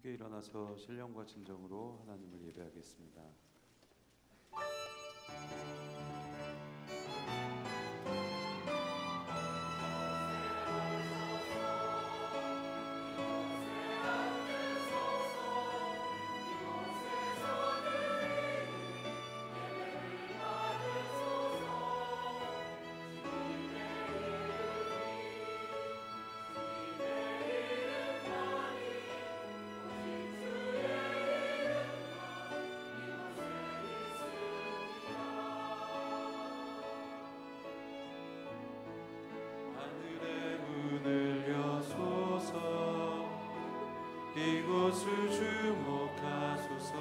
함께 일어나서 신령과 진정으로 하나님을 예배하겠습니다. 이곳을 주목하소서.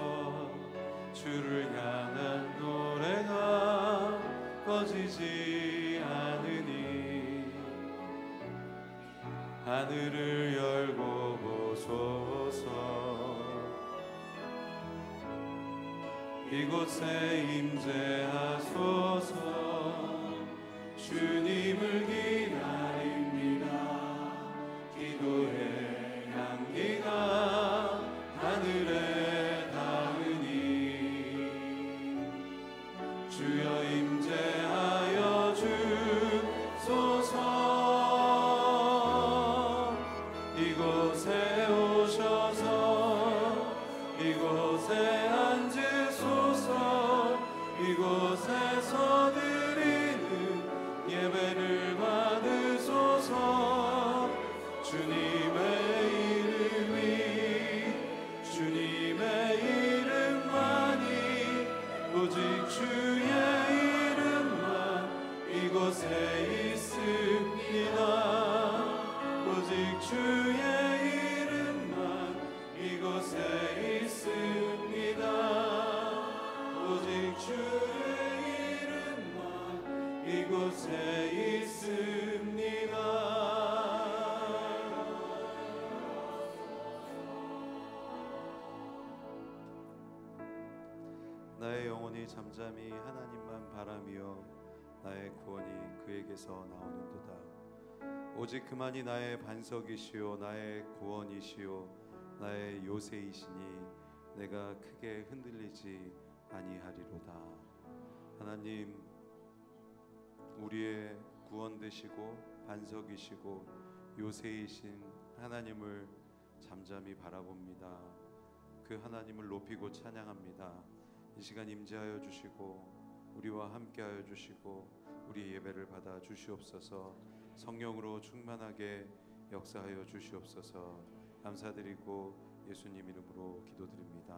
주를 향한 노래가 꺼지지 않으니 하늘을 열고 보소서. 이곳에 임재하소서. 주님을 기다립니다. 기도해 향기가 하늘에 닿으니 주여 임재하여 주소서. 이곳에 오셔서 이곳에 앉으소서. 이곳에서 드리는 예배를 받으소서. 주님의 오직 주의 이름만 이곳에 있습니다. 오직 주의 이름만 이곳에 있습니다. 오직 주의 이름만 이곳에 있습니다. 나의 영혼이 잠잠히 하나님만 바라며 나의 구원이 그에게서 나오는도다. 오직 그만이 나의 반석이시요 나의 구원이시요 나의 요새이시니 내가 크게 흔들리지 아니하리로다. 하나님, 우리의 구원 되시고 반석이시고 요새이신 하나님을 잠잠히 바라봅니다. 그 하나님을 높이고 찬양합니다. 이 시간 임재하여 주시고 우리와 함께하여 주시고 우리 예배를 받아 주시옵소서. 성령으로 충만하게 역사하여 주시옵소서. 감사드리고 예수님 이름으로 기도드립니다.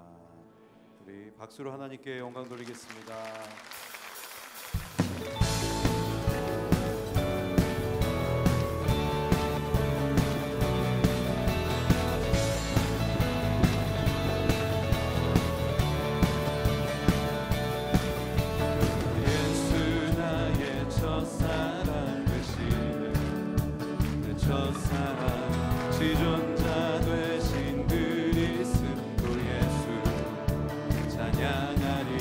우리 박수로 하나님께 영광 돌리겠습니다. 지존자 되신 그리스도 예수 찬양하리.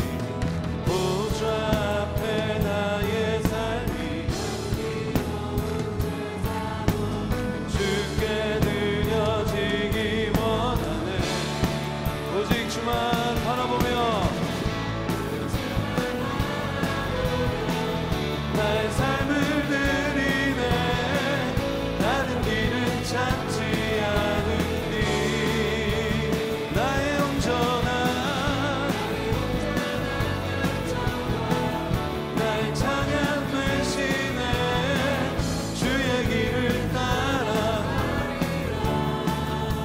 보좌 앞에 나의 삶이 주께 드려지기 원하네. 오직 주만 바라보며 나의 삶을 드리네. 다른 길은 찾지 않으니 나의 온전한 나의 찬양 되시네. 주의 길을 따라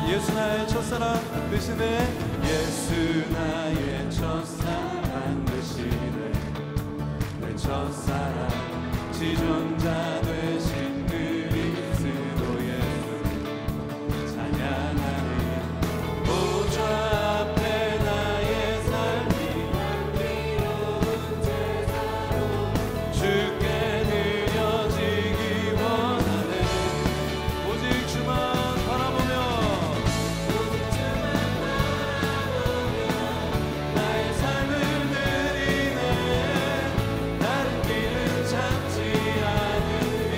예수 나의 첫사랑 되시네. 예수 나의 첫사랑 되시네. 내 첫사랑 지존자 되신 그리스도 예수 찬양하리. 보좌 앞에 나의 삶이 주께 드려지기 원하네. 오직 주만 바라보며 나의 삶을 드리네. 다른 길은 찾지 않으니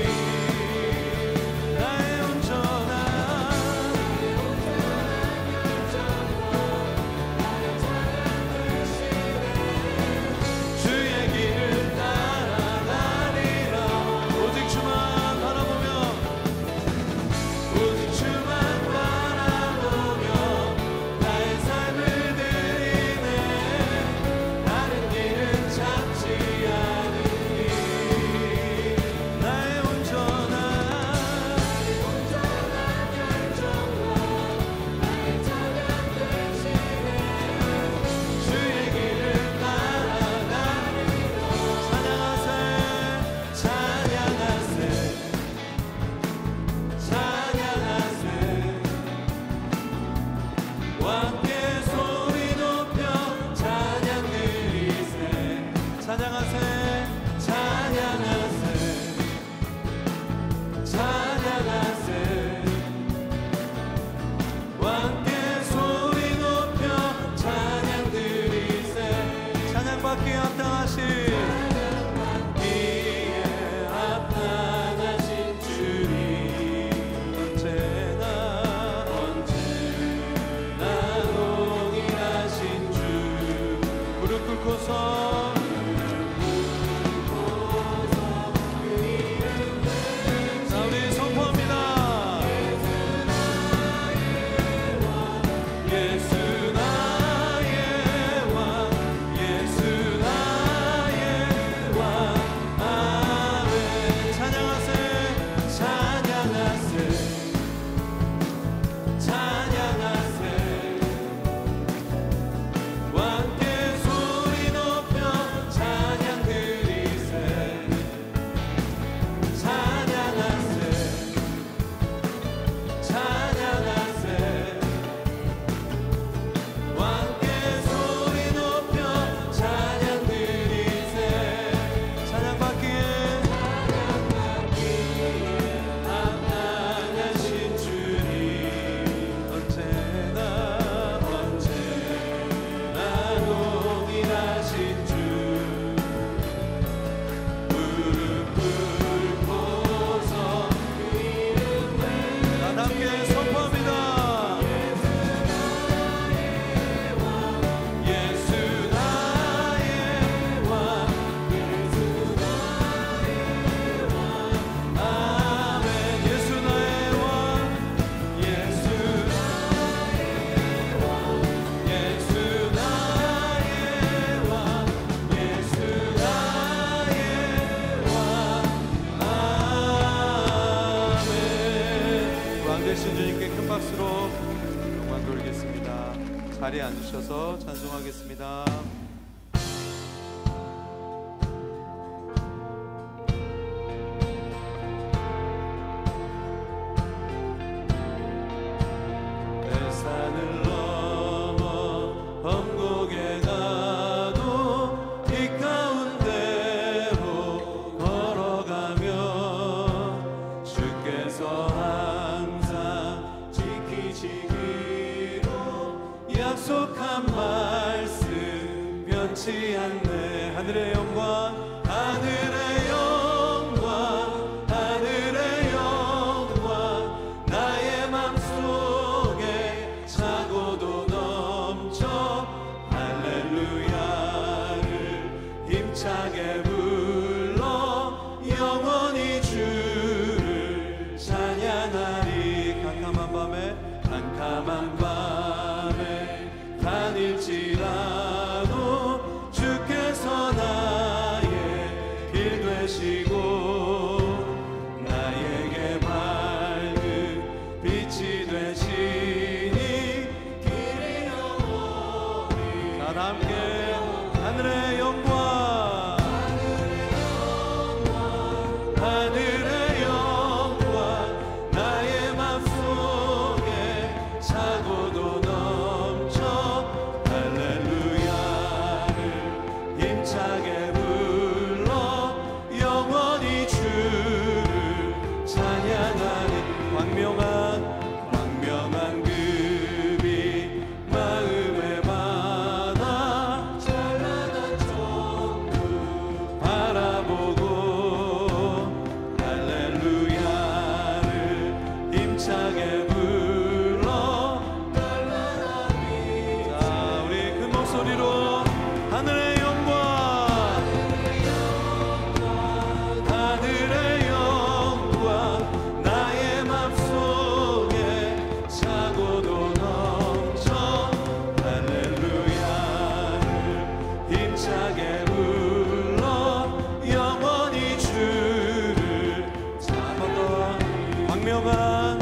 자리에 앉으셔서 찬송하겠습니다. 산을 넘어 범곡에 가도 이 가운데로 걸어가며 주께서 항상 지키시기로 약속한 말씀 변치 않네. 하늘의 영광, 하늘의 영광, 하늘의 영광, 나의 맘속에 차고도 넘쳐 할렐루야를 힘차게 불러 영원히 주를 찬양하리. 캄캄한 밤에 다닐지라도 주께서 나의 길 되시고 나에게 밝은 빛이 되시니 길이 영원히. 다 함께 하늘의 영광, 하늘의 영광, 나의 맘속에 차고도 넘쳐 할렐루야를 힘차게 불러 영원히 주를 찬양하니. 광명한 급이 마음에 받아 찬란한 천국 바라보고 할렐루야를 힘차게 불러 날라라니. 자, 우리 큰 목소리로 하늘의 영광, 하늘의 영광, 나의 맘속에 차고도 넘쳐 할렐루야를 힘차게 불러 영원히 주를. 자, 한 번 더. 광명한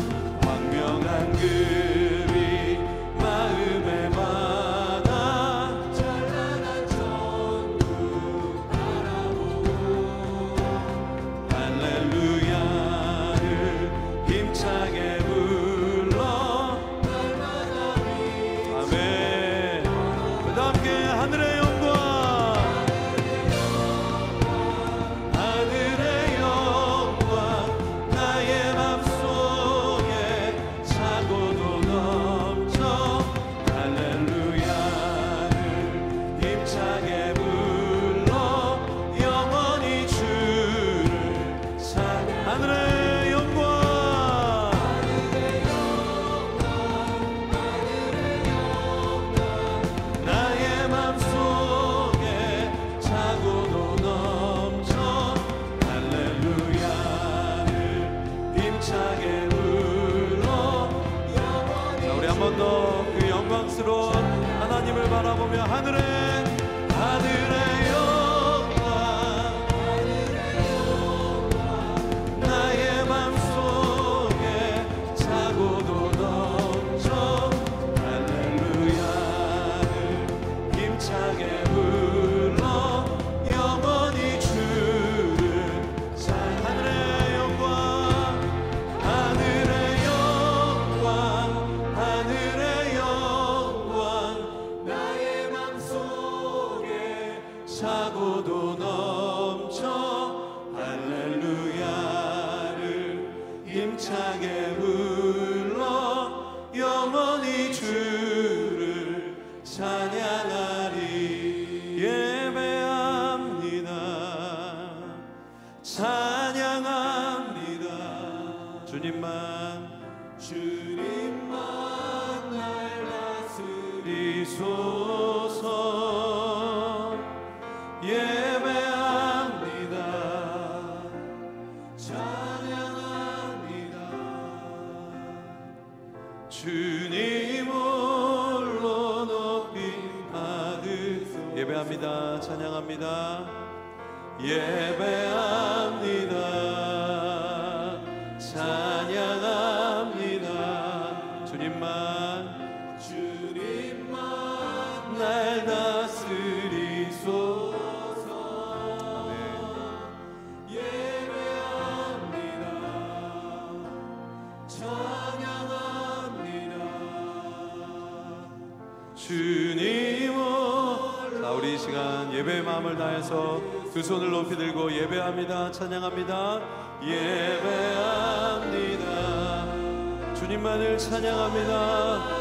급이 마음에 받아 찬란한 천국 바라보고 할렐루야를 힘차게 불러 날마다니. 아멘. 그 함께 하늘의 영광, 하늘의 영광, 나의 맘속에 차고도 넘쳐 할렐루야를 힘차게 불러 영원히 주를 찬양. 하늘의 영광, 나의 맘속에 차고도 넘쳐 할렐루야를 힘차게 불러 영원히. 자, 우리 한 번 더 그 영광스러운 하나님을 바라보며 하늘의 영광, 나의 맘속에 차고도 넘쳐 할렐루야를 힘차게 불러 영원히 주를 찬양. 하늘의 영광, 하늘의 영광, 하늘의 영광, 나의 맘속에 차고도 넘쳐 할렐루야를 힘차게 불러 영원히 주를 찬양하리. 예배합니다, 찬양합니다. 주님만 날 다스리소서. 예배합니다, 찬양합니다. 주님 홀로 높임 받으소. 예배합니다, 찬양합니다. 예배합니다, 찬양합니다. 주님만 날 다스리소서. 주님을. 자, 우리 이 시간 예배의 마음을 다해서 두 손을 높이 들고 예배합니다. 찬양합니다. 예배합니다. 주님만을 찬양합니다.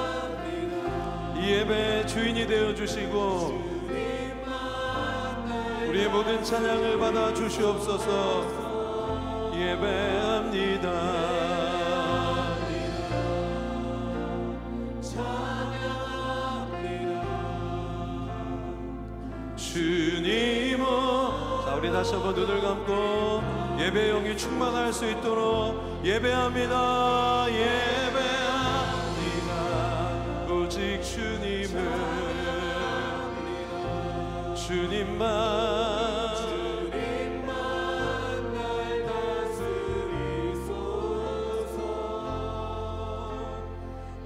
이 예배의 주인이 되어 주시고 우리의 모든 찬양을 받아 주시옵소서. 예배합니다. 주님은. 자, 우리 다시 한번 눈을 감고 예배의 영이 충만할 수 있도록 예배합니다. 예배합니다. 오직 주님을, 주님만 날 다스리소서.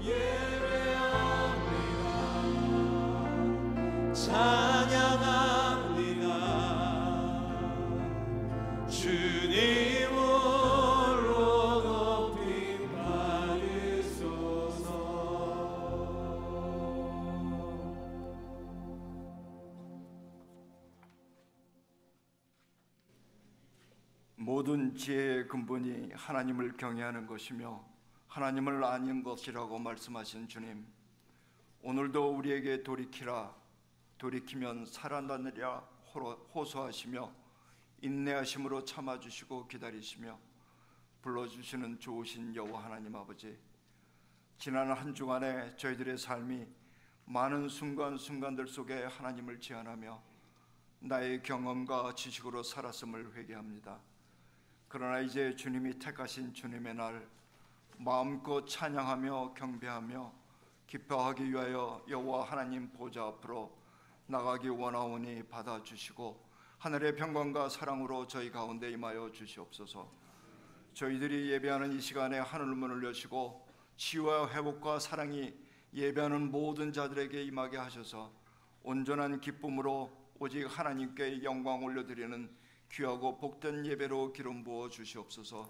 예배합니다. 찬양합니다. 주님으로 높임 받으소서. 모든 지혜의 근본이 하나님을 경외하는 것이며 하나님을 아는 것이라고 말씀하신 주님, 오늘도 우리에게 돌이키라, 돌이키면 살아나느라 호소하시며 인내하심으로 참아주시고 기다리시며 불러주시는 좋으신 여호와 하나님 아버지, 지난 한 주간에 저희들의 삶이 많은 순간순간들 속에 하나님을 제한하며 나의 경험과 지식으로 살았음을 회개합니다. 그러나 이제 주님이 택하신 주님의 날, 마음껏 찬양하며 경배하며 기뻐하기 위하여 여호와 하나님 보좌 앞으로 나가기 원하오니 받아주시고 하늘의 평강과 사랑으로 저희 가운데 임하여 주시옵소서. 저희들이 예배하는 이 시간에 하늘문을 여시고 치유와 회복과 사랑이 예배하는 모든 자들에게 임하게 하셔서 온전한 기쁨으로 오직 하나님께 영광 올려드리는 귀하고 복된 예배로 기름 부어 주시옵소서.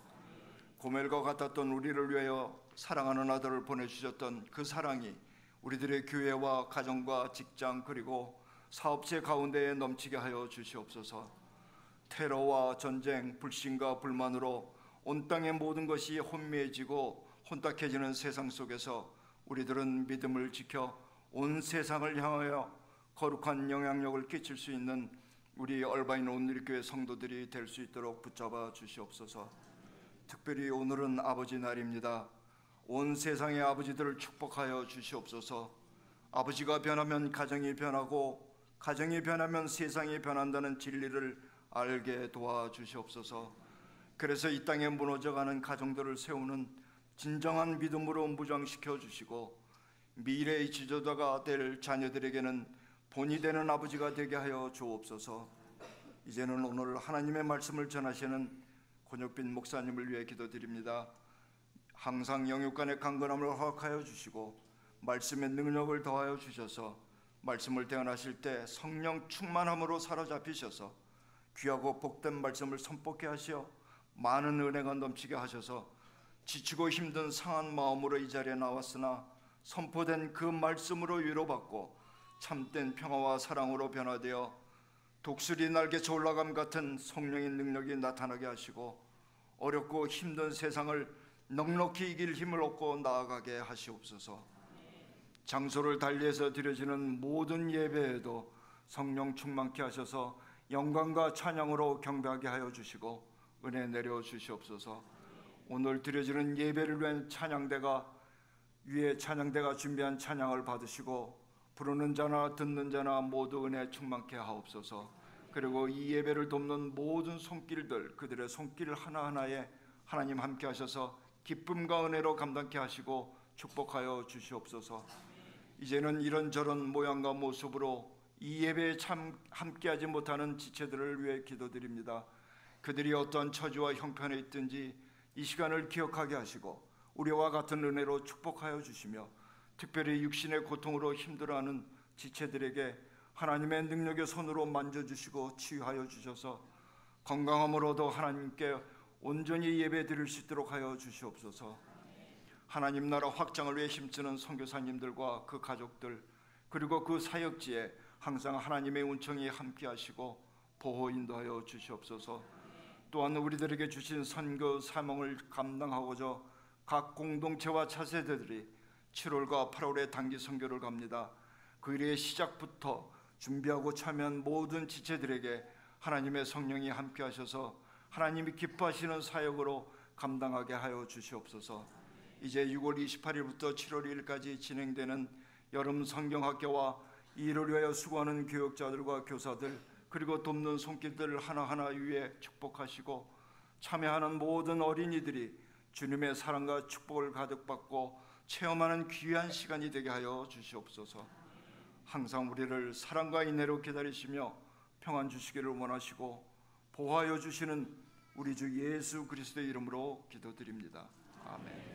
고멜과 같았던 우리를 위하여 사랑하는 아들을 보내주셨던 그 사랑이 우리들의 교회와 가정과 직장 그리고 사업체 가운데에 넘치게 하여 주시옵소서. 테러와 전쟁, 불신과 불만으로 온 땅의 모든 것이 혼미해지고 혼탁해지는 세상 속에서 우리들은 믿음을 지켜 온 세상을 향하여 거룩한 영향력을 끼칠 수 있는 우리 얼바인 온누리교회 성도들이 될 수 있도록 붙잡아 주시옵소서. 특별히 오늘은 아버지 날입니다. 온 세상의 아버지들을 축복하여 주시옵소서. 아버지가 변하면 가정이 변하고 가정이 변하면 세상이 변한다는 진리를 알게 도와주시옵소서. 그래서 이 땅에 무너져가는 가정들을 세우는 진정한 믿음으로 무장시켜 주시고 미래의 지도자가 될 자녀들에게는 본이 되는 아버지가 되게 하여 주옵소서. 이제는 오늘 하나님의 말씀을 전하시는 권혁빈 목사님을 위해 기도드립니다. 항상 영육간의 강건함을 허락하여 주시고 말씀의 능력을 더하여 주셔서 말씀을 대언하실 때 성령 충만함으로 사로잡히셔서 귀하고 복된 말씀을 선포케 하시어 많은 은혜가 넘치게 하셔서 지치고 힘든 상한 마음으로 이 자리에 나왔으나 선포된 그 말씀으로 위로받고 참된 평화와 사랑으로 변화되어 독수리 날개쳐 올라감 같은 성령의 능력이 나타나게 하시고 어렵고 힘든 세상을 넉넉히 이길 힘을 얻고 나아가게 하시옵소서. 장소를 달리해서 드려지는 모든 예배에도 성령 충만케 하셔서 영광과 찬양으로 경배하게 하여 주시고 은혜 내려 주시옵소서. 오늘 드려지는 예배를 위한 찬양대가 위에 찬양대가 준비한 찬양을 받으시고 부르는 자나 듣는 자나 모두 은혜 충만케 하옵소서. 그리고 이 예배를 돕는 모든 손길들, 그들의 손길 하나하나에 하나님 함께 하셔서 기쁨과 은혜로 감당케 하시고 축복하여 주시옵소서. 이제는 이런저런 모양과 모습으로 이 예배에 참 함께하지 못하는 지체들을 위해 기도드립니다. 그들이 어떤 처지와 형편에 있든지 이 시간을 기억하게 하시고 우리와 같은 은혜로 축복하여 주시며 특별히 육신의 고통으로 힘들어하는 지체들에게 하나님의 능력의 손으로 만져주시고 치유하여 주셔서 건강함으로도 하나님께 온전히 예배드릴 수 있도록 하여 주시옵소서. 하나님 나라 확장을 위해 힘쓰는 선교사님들과 그 가족들 그리고 그 사역지에 항상 하나님의 은총이 함께 하시고 보호 인도하여 주시옵소서. 또한 우리들에게 주신 선교 사명을 감당하고자 각 공동체와 차세대들이 7월과 8월에 단기 선교를 갑니다. 그 일의 시작부터 준비하고 참여한 모든 지체들에게 하나님의 성령이 함께 하셔서 하나님이 기뻐하시는 사역으로 감당하게 하여 주시옵소서. 이제 6월 28일부터 7월 1일까지 진행되는 여름 성경학교와 이를 위하여 수고하는 교육자들과 교사들 그리고 돕는 손길들 하나하나 위에 축복하시고 참여하는 모든 어린이들이 주님의 사랑과 축복을 가득 받고 체험하는 귀한 시간이 되게 하여 주시옵소서. 항상 우리를 사랑과 인내로 기다리시며 평안 주시기를 원하시고 보호하여 주시는 우리 주 예수 그리스도의 이름으로 기도드립니다. 아멘.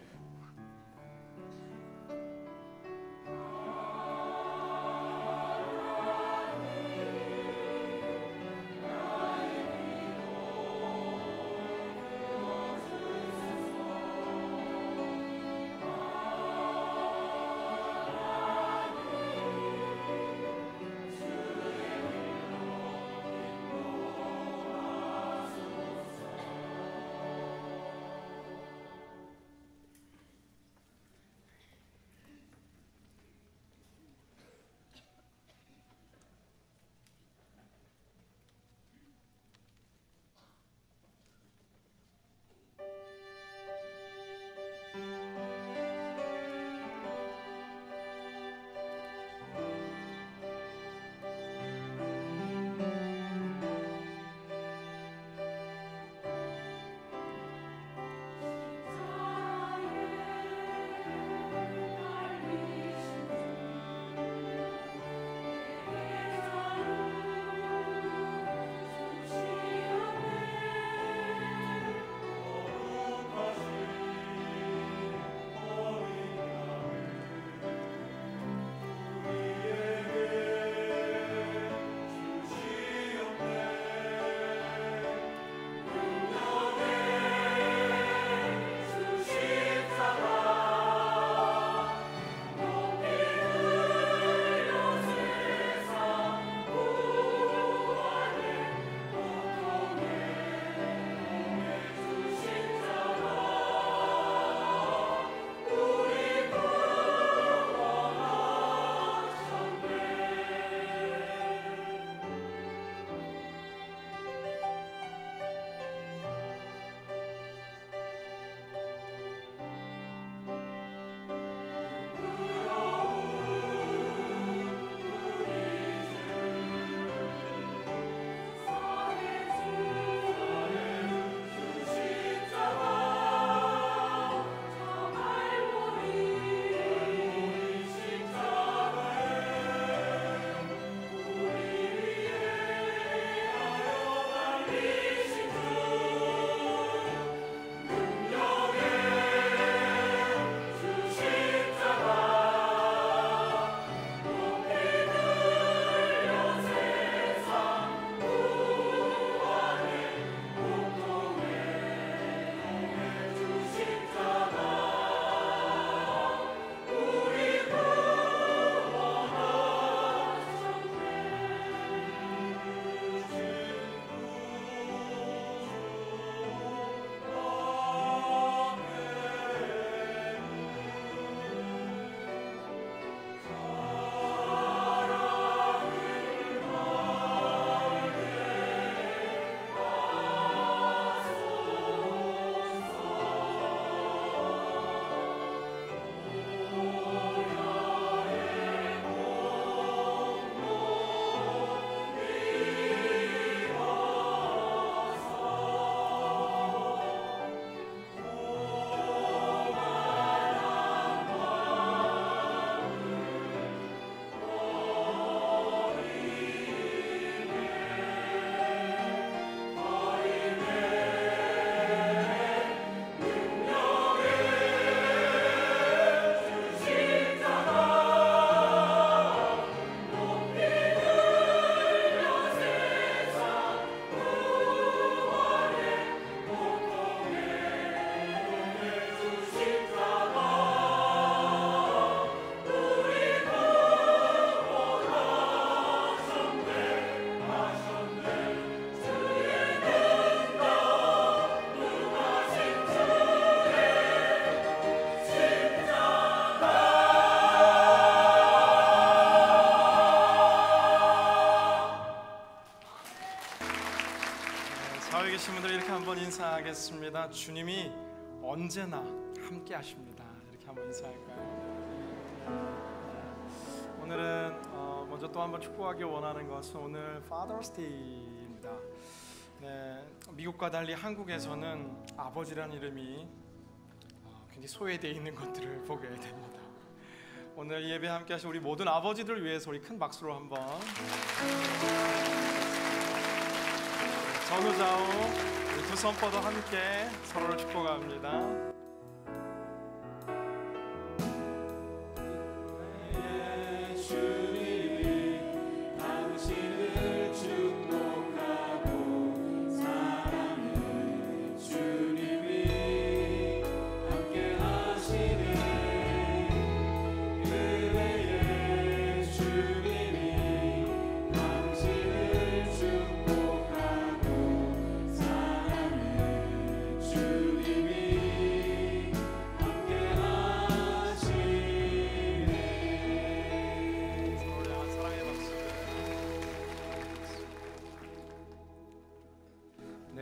계신 분들 이렇게 한번 인사하겠습니다. 주님이 언제나 함께 하십니다. 이렇게 한번 인사할까요? 오늘은 먼저 또 한번 축복하기 원하는 것은 오늘 Father's Day입니다. 네, 미국과 달리 한국에서는 아버지라는 이름이 굉장히 소외되어 있는 것들을 보게 됩니다. 오늘 예배 함께 하신 우리 모든 아버지들을 위해서 우리 큰 박수로 한번 전후 좌우 우리 두 손 뻗어 함께 서로를 축복합니다.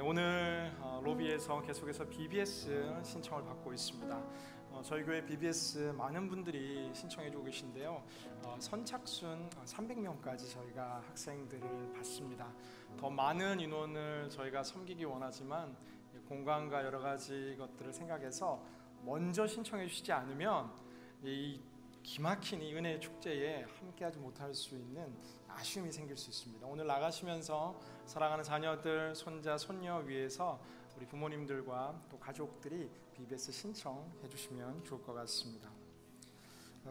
오늘 로비에서 계속해서 BBS 신청을 받고 있습니다. 저희 교회 BBS 많은 분들이 신청해주고 계신데요. 선착순 300명까지 저희가 학생들을 받습니다. 더 많은 인원을 저희가 섬기기 원하지만 공간과 여러 가지 것들을 생각해서 먼저 신청해 주시지 않으면 이 기막힌 이 은혜의 축제에 함께하지 못할 수 있는 아쉬움이 생길 수 있습니다. 오늘 나가시면서 사랑하는 자녀들, 손자, 손녀 위해서 우리 부모님들과 또 가족들이 BBS 신청해 주시면 좋을 것 같습니다.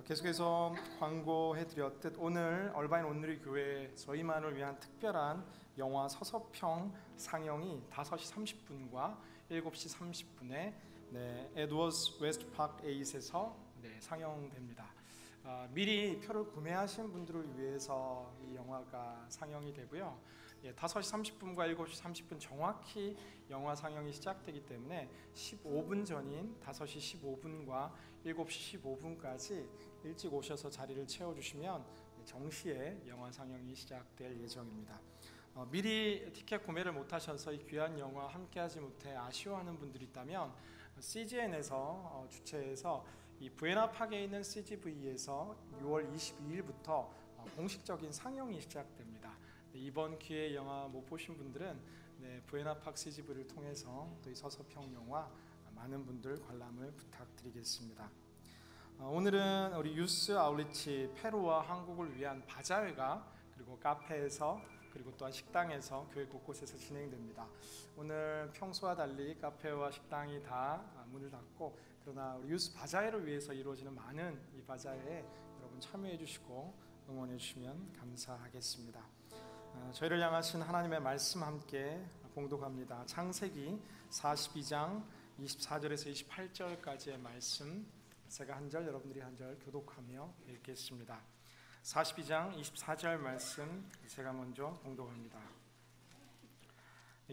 계속해서 광고해드렸듯 오늘 얼바인 온누리 교회 저희만을 위한 특별한 영화 서서평 상영이 5시 30분과 7시 30분에 에드워즈 웨스트파크 8에서 상영됩니다. 미리 표를 구매하신 분들을 위해서 이 영화가 상영이 되고요. 5시 30분과 7시 30분 정확히 영화 상영이 시작되기 때문에 15분 전인 5시 15분과 7시 15분까지 일찍 오셔서 자리를 채워주시면 정시에 영화 상영이 시작될 예정입니다. 미리 티켓 구매를 못하셔서 이 귀한 영화 함께하지 못해 아쉬워하는 분들이 있다면 CGN에서 주최해서 이 부에나파크에 있는 CGV에서 6월 22일부터 공식적인 상영이 시작됩니다. 이번 기회에 영화 못 보신 분들은 부에나파크 CGV를 통해서 또 이 서서평 영화 많은 분들 관람을 부탁드리겠습니다. 오늘은 우리 유스 아울리치 페루와 한국을 위한 바자회가 그리고 카페에서 그리고 또한 식당에서 교회 곳곳에서 진행됩니다. 오늘 평소와 달리 카페와 식당이 다 문을 닫고 그러나 우리 유스 바자회를 위해서 이루어지는 많은 이 바자회에 여러분 참여해 주시고 응원해 주시면 감사하겠습니다. 저희를 향하신 하나님의 말씀 함께 봉독합니다. 창세기 42장 24절에서 28절까지의 말씀 제가 한 절 여러분들이 한 절 교독하며 읽겠습니다. 42장 24절 말씀 제가 먼저 봉독합니다.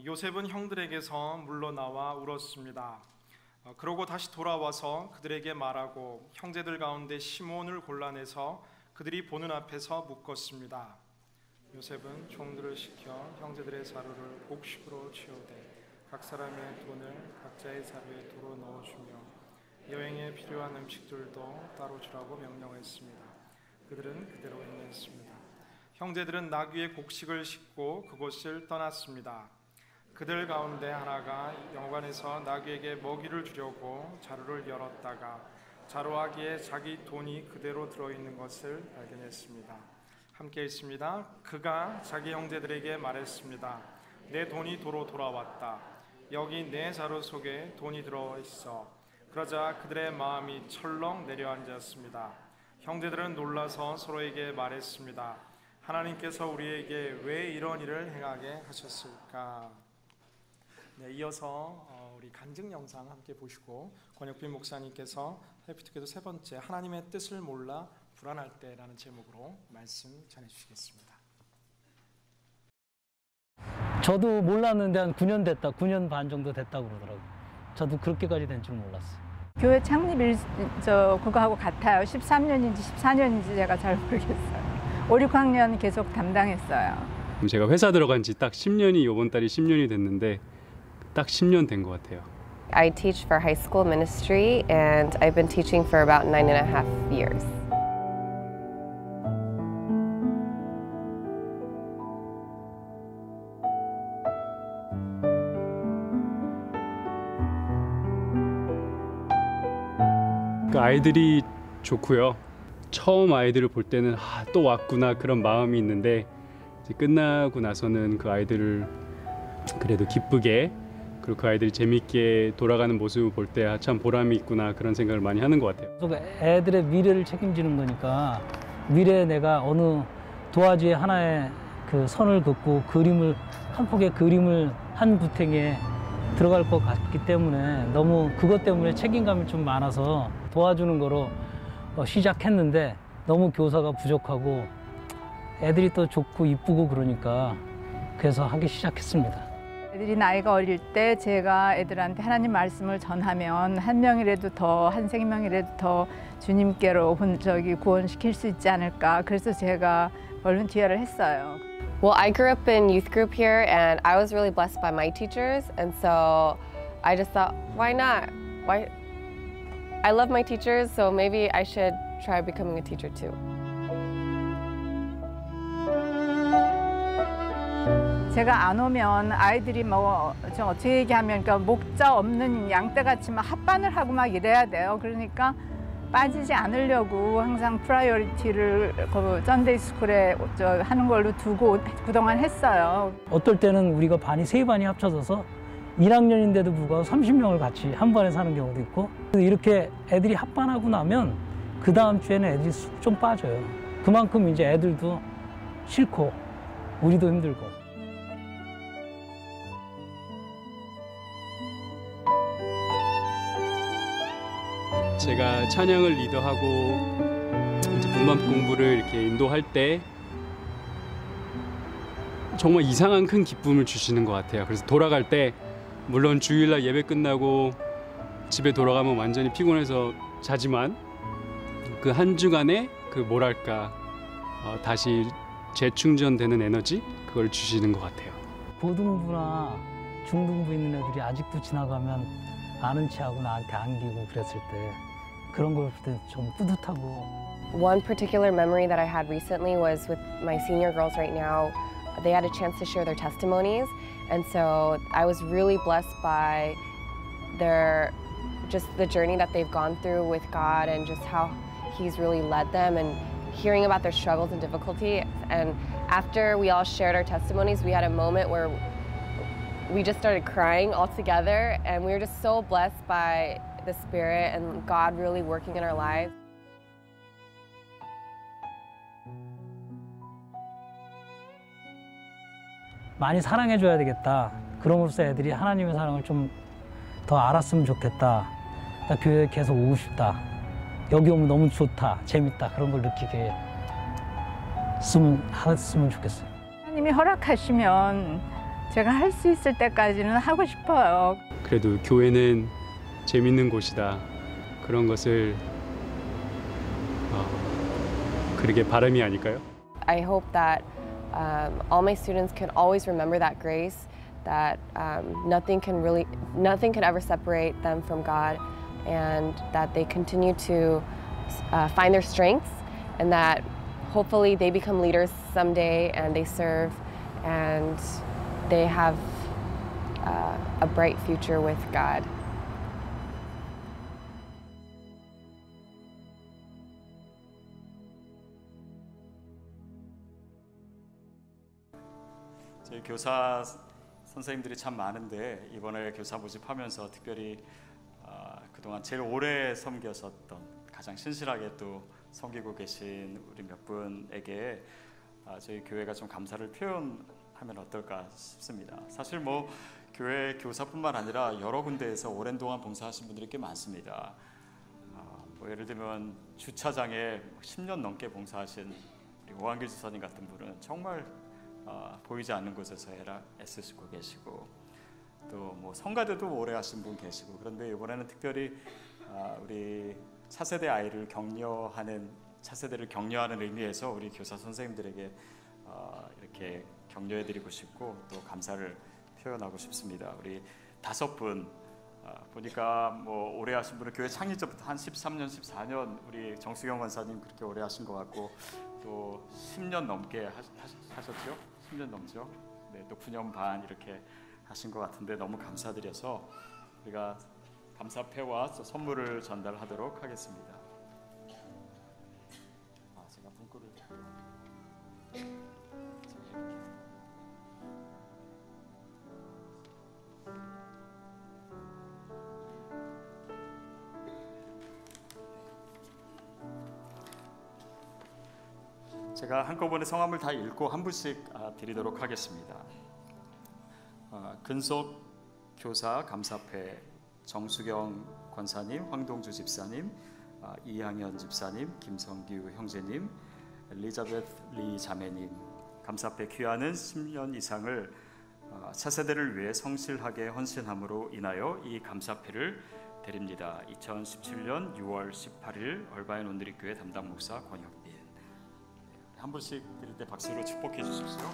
요셉은 형들에게서 물러나와 울었습니다. 그러고 다시 돌아와서 그들에게 말하고 형제들 가운데 시몬을 골라내서 그들이 보는 앞에서 묶었습니다. 요셉은 종들을 시켜 형제들의 자루를 곡식으로 채우되 각 사람의 돈을 각자의 자루에 도로 넣어주며 여행에 필요한 음식들도 따로 주라고 명령했습니다. 그들은 그대로 행했습니다. 형제들은 나귀의 곡식을 싣고 그곳을 떠났습니다. 그들 가운데 하나가 영관에서 나귀에게 먹이를 주려고 자루를 열었다가 자루아기에 자기 돈이 그대로 들어있는 것을 발견했습니다. 함께 있습니다. 그가 자기 형제들에게 말했습니다. 내 돈이 도로 돌아왔다. 여기 내 자루 속에 돈이 들어있어. 그러자 그들의 마음이 철렁 내려앉았습니다. 형제들은 놀라서 서로에게 말했습니다. 하나님께서 우리에게 왜 이런 일을 행하게 하셨을까? 이어서 우리 간증 영상 함께 보시고 권혁빈 목사님께서 해피투게더 세 번째 하나님의 뜻을 몰라 불안할 때라는 제목으로 말씀 전해주시겠습니다. 저도 몰랐는데 한 9년 됐다, 9년 반 정도 됐다고 그러더라고요. 저도 그렇게까지 된 줄 몰랐어요. 교회 창립 그거하고 같아요. 13년인지 14년인지 제가 잘 모르겠어요. 5, 6학년 계속 담당했어요. 제가 회사 들어간 지 딱 10년이 이번 달이 10년이 됐는데 딱 10년 된 것 같아요. I teach for high school ministry and I've been teaching for about 9.5 years. 그 아이들이 좋고요. 처음 아이들을 볼 때는 또 왔구나 그런 마음이 있는데 이제 끝나고 나서는 그 아이들을 그래도 기쁘게 그리고 그 아이들이 재밌게 돌아가는 모습을 볼 때 참 보람이 있구나 그런 생각을 많이 하는 것 같아요. 그래서 애들의 미래를 책임지는 거니까 미래에 내가 어느 도화지에 하나의 그 선을 긋고 그림을 한 폭의 그림을 한 구탱이에 들어갈 것 같기 때문에 너무 그것 때문에 책임감이 좀 많아서 도와주는 거로 시작했는데 너무 교사가 부족하고 애들이 또 좋고 이쁘고 그러니까 그래서 하기 시작했습니다. 애들이 나이가 어릴 때 제가 애들한테 하나님 말씀을 전하면 한 명이라도 더, 한 생명이라도 더 주님께로 구원시킬 수 있지 않을까. 그래서 제가 볼런티어를 했어요. Well, I grew up in youth group here and I was really blessed by my teachers, and so I just thought, why not? I love my teachers, so maybe I should try becoming a teacher too. 제가 안 오면 아이들이 좀 어떻게 얘기하면 그러니까 목자 없는 양떼같이 막 합반을 하고 막 이래야 돼요. 그러니까 빠지지 않으려고 항상 프라이어리티를 그 썬데이 스쿨에 하는 걸로 두고 그동안 했어요. 어떨 때는 우리가 반이 세 반이 합쳐져서 1학년인데도 불구하고 30명을 같이 한 반에 사는 경우도 있고 이렇게 애들이 합반하고 나면 그 다음 주에는 애들이 좀 빠져요. 그만큼 이제 애들도 싫고 우리도 힘들고. 제가 찬양을 리더하고 이제 문법 공부를 이렇게 인도할 때 정말 이상한 큰 기쁨을 주시는 것 같아요. 그래서 돌아갈 때 물론 주일날 예배 끝나고 집에 돌아가면 완전히 피곤해서 자지만 그 한 주간의 그 뭐랄까 다시 재충전되는 에너지 그걸 주시는 것 같아요. 고등부나 중등부 있는 애들이 아직도 지나가면 아는 체하고 나한테 안기고 그랬을 때 그런 걸 볼 때 좀 뿌듯하고. One particular memory that I had recently was with my senior girls right now. They had a chance to share their testimonies, and so I was really blessed by just the journey that they've gone through with God and just how He's really led them and hearing about their struggles and difficulty. And after we all shared our testimonies, we had a moment where we just started crying all together, and we were just so blessed by the Spirit and God really working in our lives. 많이 사랑해줘야 되겠다. 그럼으로써 애들이 하나님의 사랑을 좀 더 알았으면 좋겠다. 나 교회에 계속 오고 싶다. 여기 오면 너무 좋다, 재밌다. 그런 걸 느끼게 했으면 좋겠어요. 하나님이 허락하시면 제가 할 수 있을 때까지는 하고 싶어요. 그래도 교회는 재밌는 곳이다. 그런 것을 그러게 바람이 아닐까요? I hope that all my students can always remember that grace, that nothing can ever separate them from God, and that they continue to find their strengths, and that hopefully they become leaders someday and they serve and they have a bright future with God. 저희 교사 선생님들이 참 많은데 이번에 교사 모집하면서 특별히 그동안 제일 오래 섬겼었던 가장 신실하게 또 섬기고 계신 우리 몇 분에게 저희 교회가 좀 감사를 표현하면 어떨까 싶습니다. 사실 뭐 교회 교사뿐만 아니라 여러 군데에서 오랜 동안 봉사하신 분들이 꽤 많습니다. 뭐 예를 들면 주차장에 10년 넘게 봉사하신 우리 오한길 지사님 같은 분은 정말 보이지 않는 곳에서 애쓰시고 계시고, 또 뭐 성가대도 오래 하신 분 계시고, 그런데 이번에는 특별히 우리 차세대 아이를 차세대를 격려하는 의미에서 우리 교사 선생님들에게 이렇게 격려해드리고 싶고 또 감사를 표현하고 싶습니다. 우리 5분 보니까 뭐 오래 하신 분은 교회 창립 전부터 한 13년, 14년 우리 정수경 권사님 그렇게 오래 하신 것 같고 또 10년 넘게 하셨죠? 10년 넘죠? 네, 또 9년 반 이렇게 하신 것 같은데 너무 감사드려서 우리가 감사패와 선물을 전달하도록 하겠습니다. 제가 문구를 제가 한꺼번에 성함을 다 읽고 한 분씩 드리도록 하겠습니다. 근속 교사 감사패 정수경 권사님, 황동주 집사님, 이향현 집사님, 김성규 형제님, 엘리자베트 리 자매님, 감사패 귀하는 10년 이상을 차세대를 위해 성실하게 헌신함으로 인하여 이 감사패를 드립니다. 2017년 6월 18일 얼바인 온누리교회 담당 목사 권혁빈. 한 분씩 드릴 때 박수로 축복해 주십시오.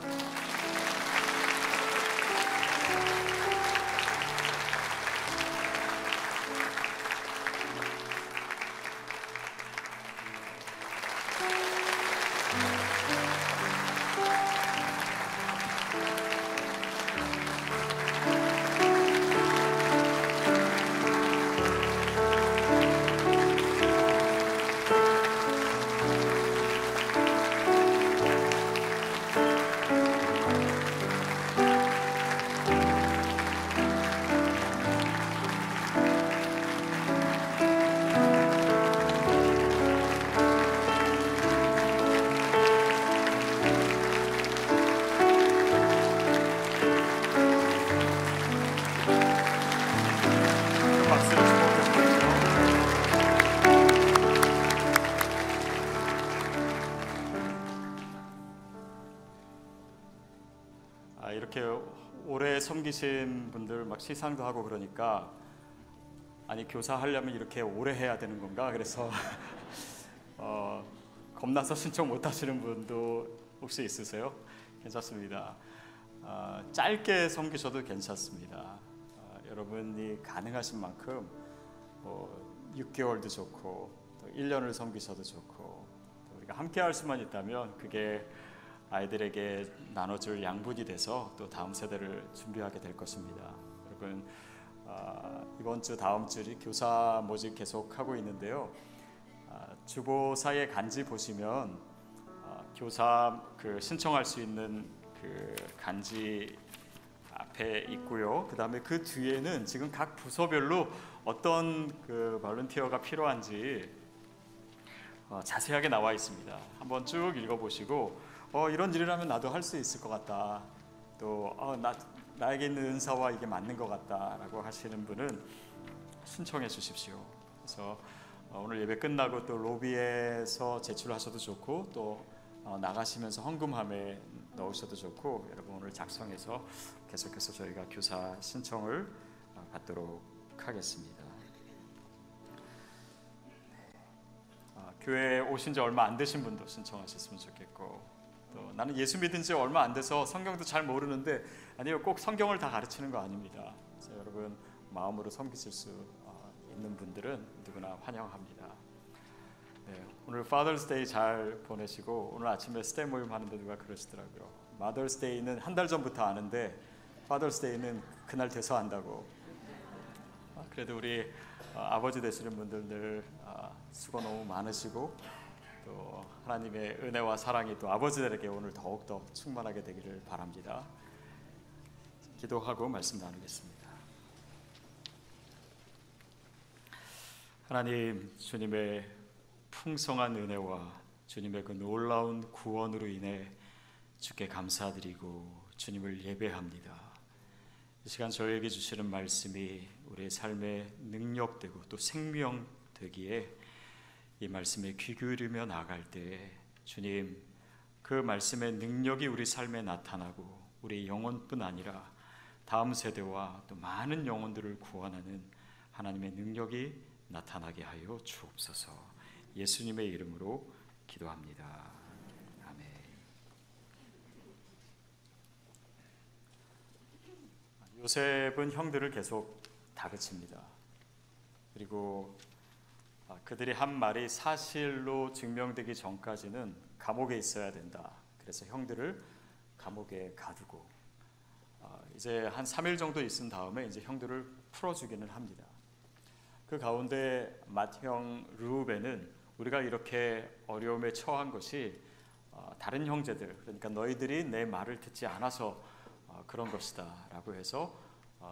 이렇게 오래 섬기신 분들 막 시상도 하고 그러니까 아니 교사 하려면 이렇게 오래 해야 되는 건가? 그래서 겁나서 신청 못 하시는 분도 혹시 있으세요? 괜찮습니다. 짧게 섬기셔도 괜찮습니다. 여러분이 가능하신 만큼 뭐 6개월도 좋고 또 1년을 섬기셔도 좋고 또 우리가 함께 할 수만 있다면 그게 아이들에게 나눠줄 양분이 돼서 또 다음 세대를 준비하게 될 것입니다. 여러분 이번 주 다음 주 교사 모집 계속 하고 있는데요. 주보사의 간지 보시면 교사 그 신청할 수 있는 그 간지 앞에 있고요. 그 다음에 그 뒤에는 지금 각 부서별로 어떤 그 볼런티어가 필요한지 자세하게 나와 있습니다. 한번 쭉 읽어보시고 이런 일이라면 나도 할 수 있을 것 같다. 또 나에게 있는 은사와 이게 맞는 것 같다라고 하시는 분은 신청해 주십시오. 그래서 오늘 예배 끝나고 또 로비에서 제출하셔도 좋고 또 나가시면서 헌금함에 넣으셔도 좋고 여러분 오늘 작성해서 계속해서 저희가 교사 신청을 받도록 하겠습니다. 교회에 오신 지 얼마 안 되신 분도 신청하셨으면 좋겠고 또 나는 예수 믿은 지 얼마 안 돼서 성경도 잘 모르는데 아니요 꼭 성경을 다 가르치는 거 아닙니다. 그래서 여러분 마음으로 섬기실 수 있는 분들은 누구나 환영합니다. 네, 오늘 Father's Day 잘 보내시고 오늘 아침에 스테 모임 하는데 누가 그러시더라고요. Mother's Day는 한 달 전부터 아는데 Father's Day는 그날 돼서 한다고. 그래도 우리 아버지 되시는 분들 늘 수고 너무 많으시고 또 하나님의 은혜와 사랑이 또 아버지들에게 오늘 더욱더 충만하게 되기를 바랍니다. 기도하고 말씀 나누겠습니다. 하나님, 주님의 풍성한 은혜와 주님의 그 놀라운 구원으로 인해 주께 감사드리고 주님을 예배합니다. 이 시간 저희에게 주시는 말씀이 우리의 삶에 능력되고 또 생명 되기에 이 말씀에 귀 기울이며 나아갈 때 주님 그 말씀의 능력이 우리 삶에 나타나고 우리 영혼뿐 아니라 다음 세대와 또 많은 영혼들을 구원하는 하나님의 능력이 나타나게 하여 주옵소서. 예수님의 이름으로 기도합니다. 아멘. 요셉은 형들을 계속 다그칩니다. 그리고 그들이 한 말이 사실로 증명되기 전까지는 감옥에 있어야 된다. 그래서 형들을 감옥에 가두고 이제 한 3일 정도 있은 다음에 이제 형들을 풀어주기는 합니다. 그 가운데 맏형 르우벤은 우리가 이렇게 어려움에 처한 것이 다른 형제들, 그러니까 너희들이 내 말을 듣지 않아서 그런 것이다 라고 해서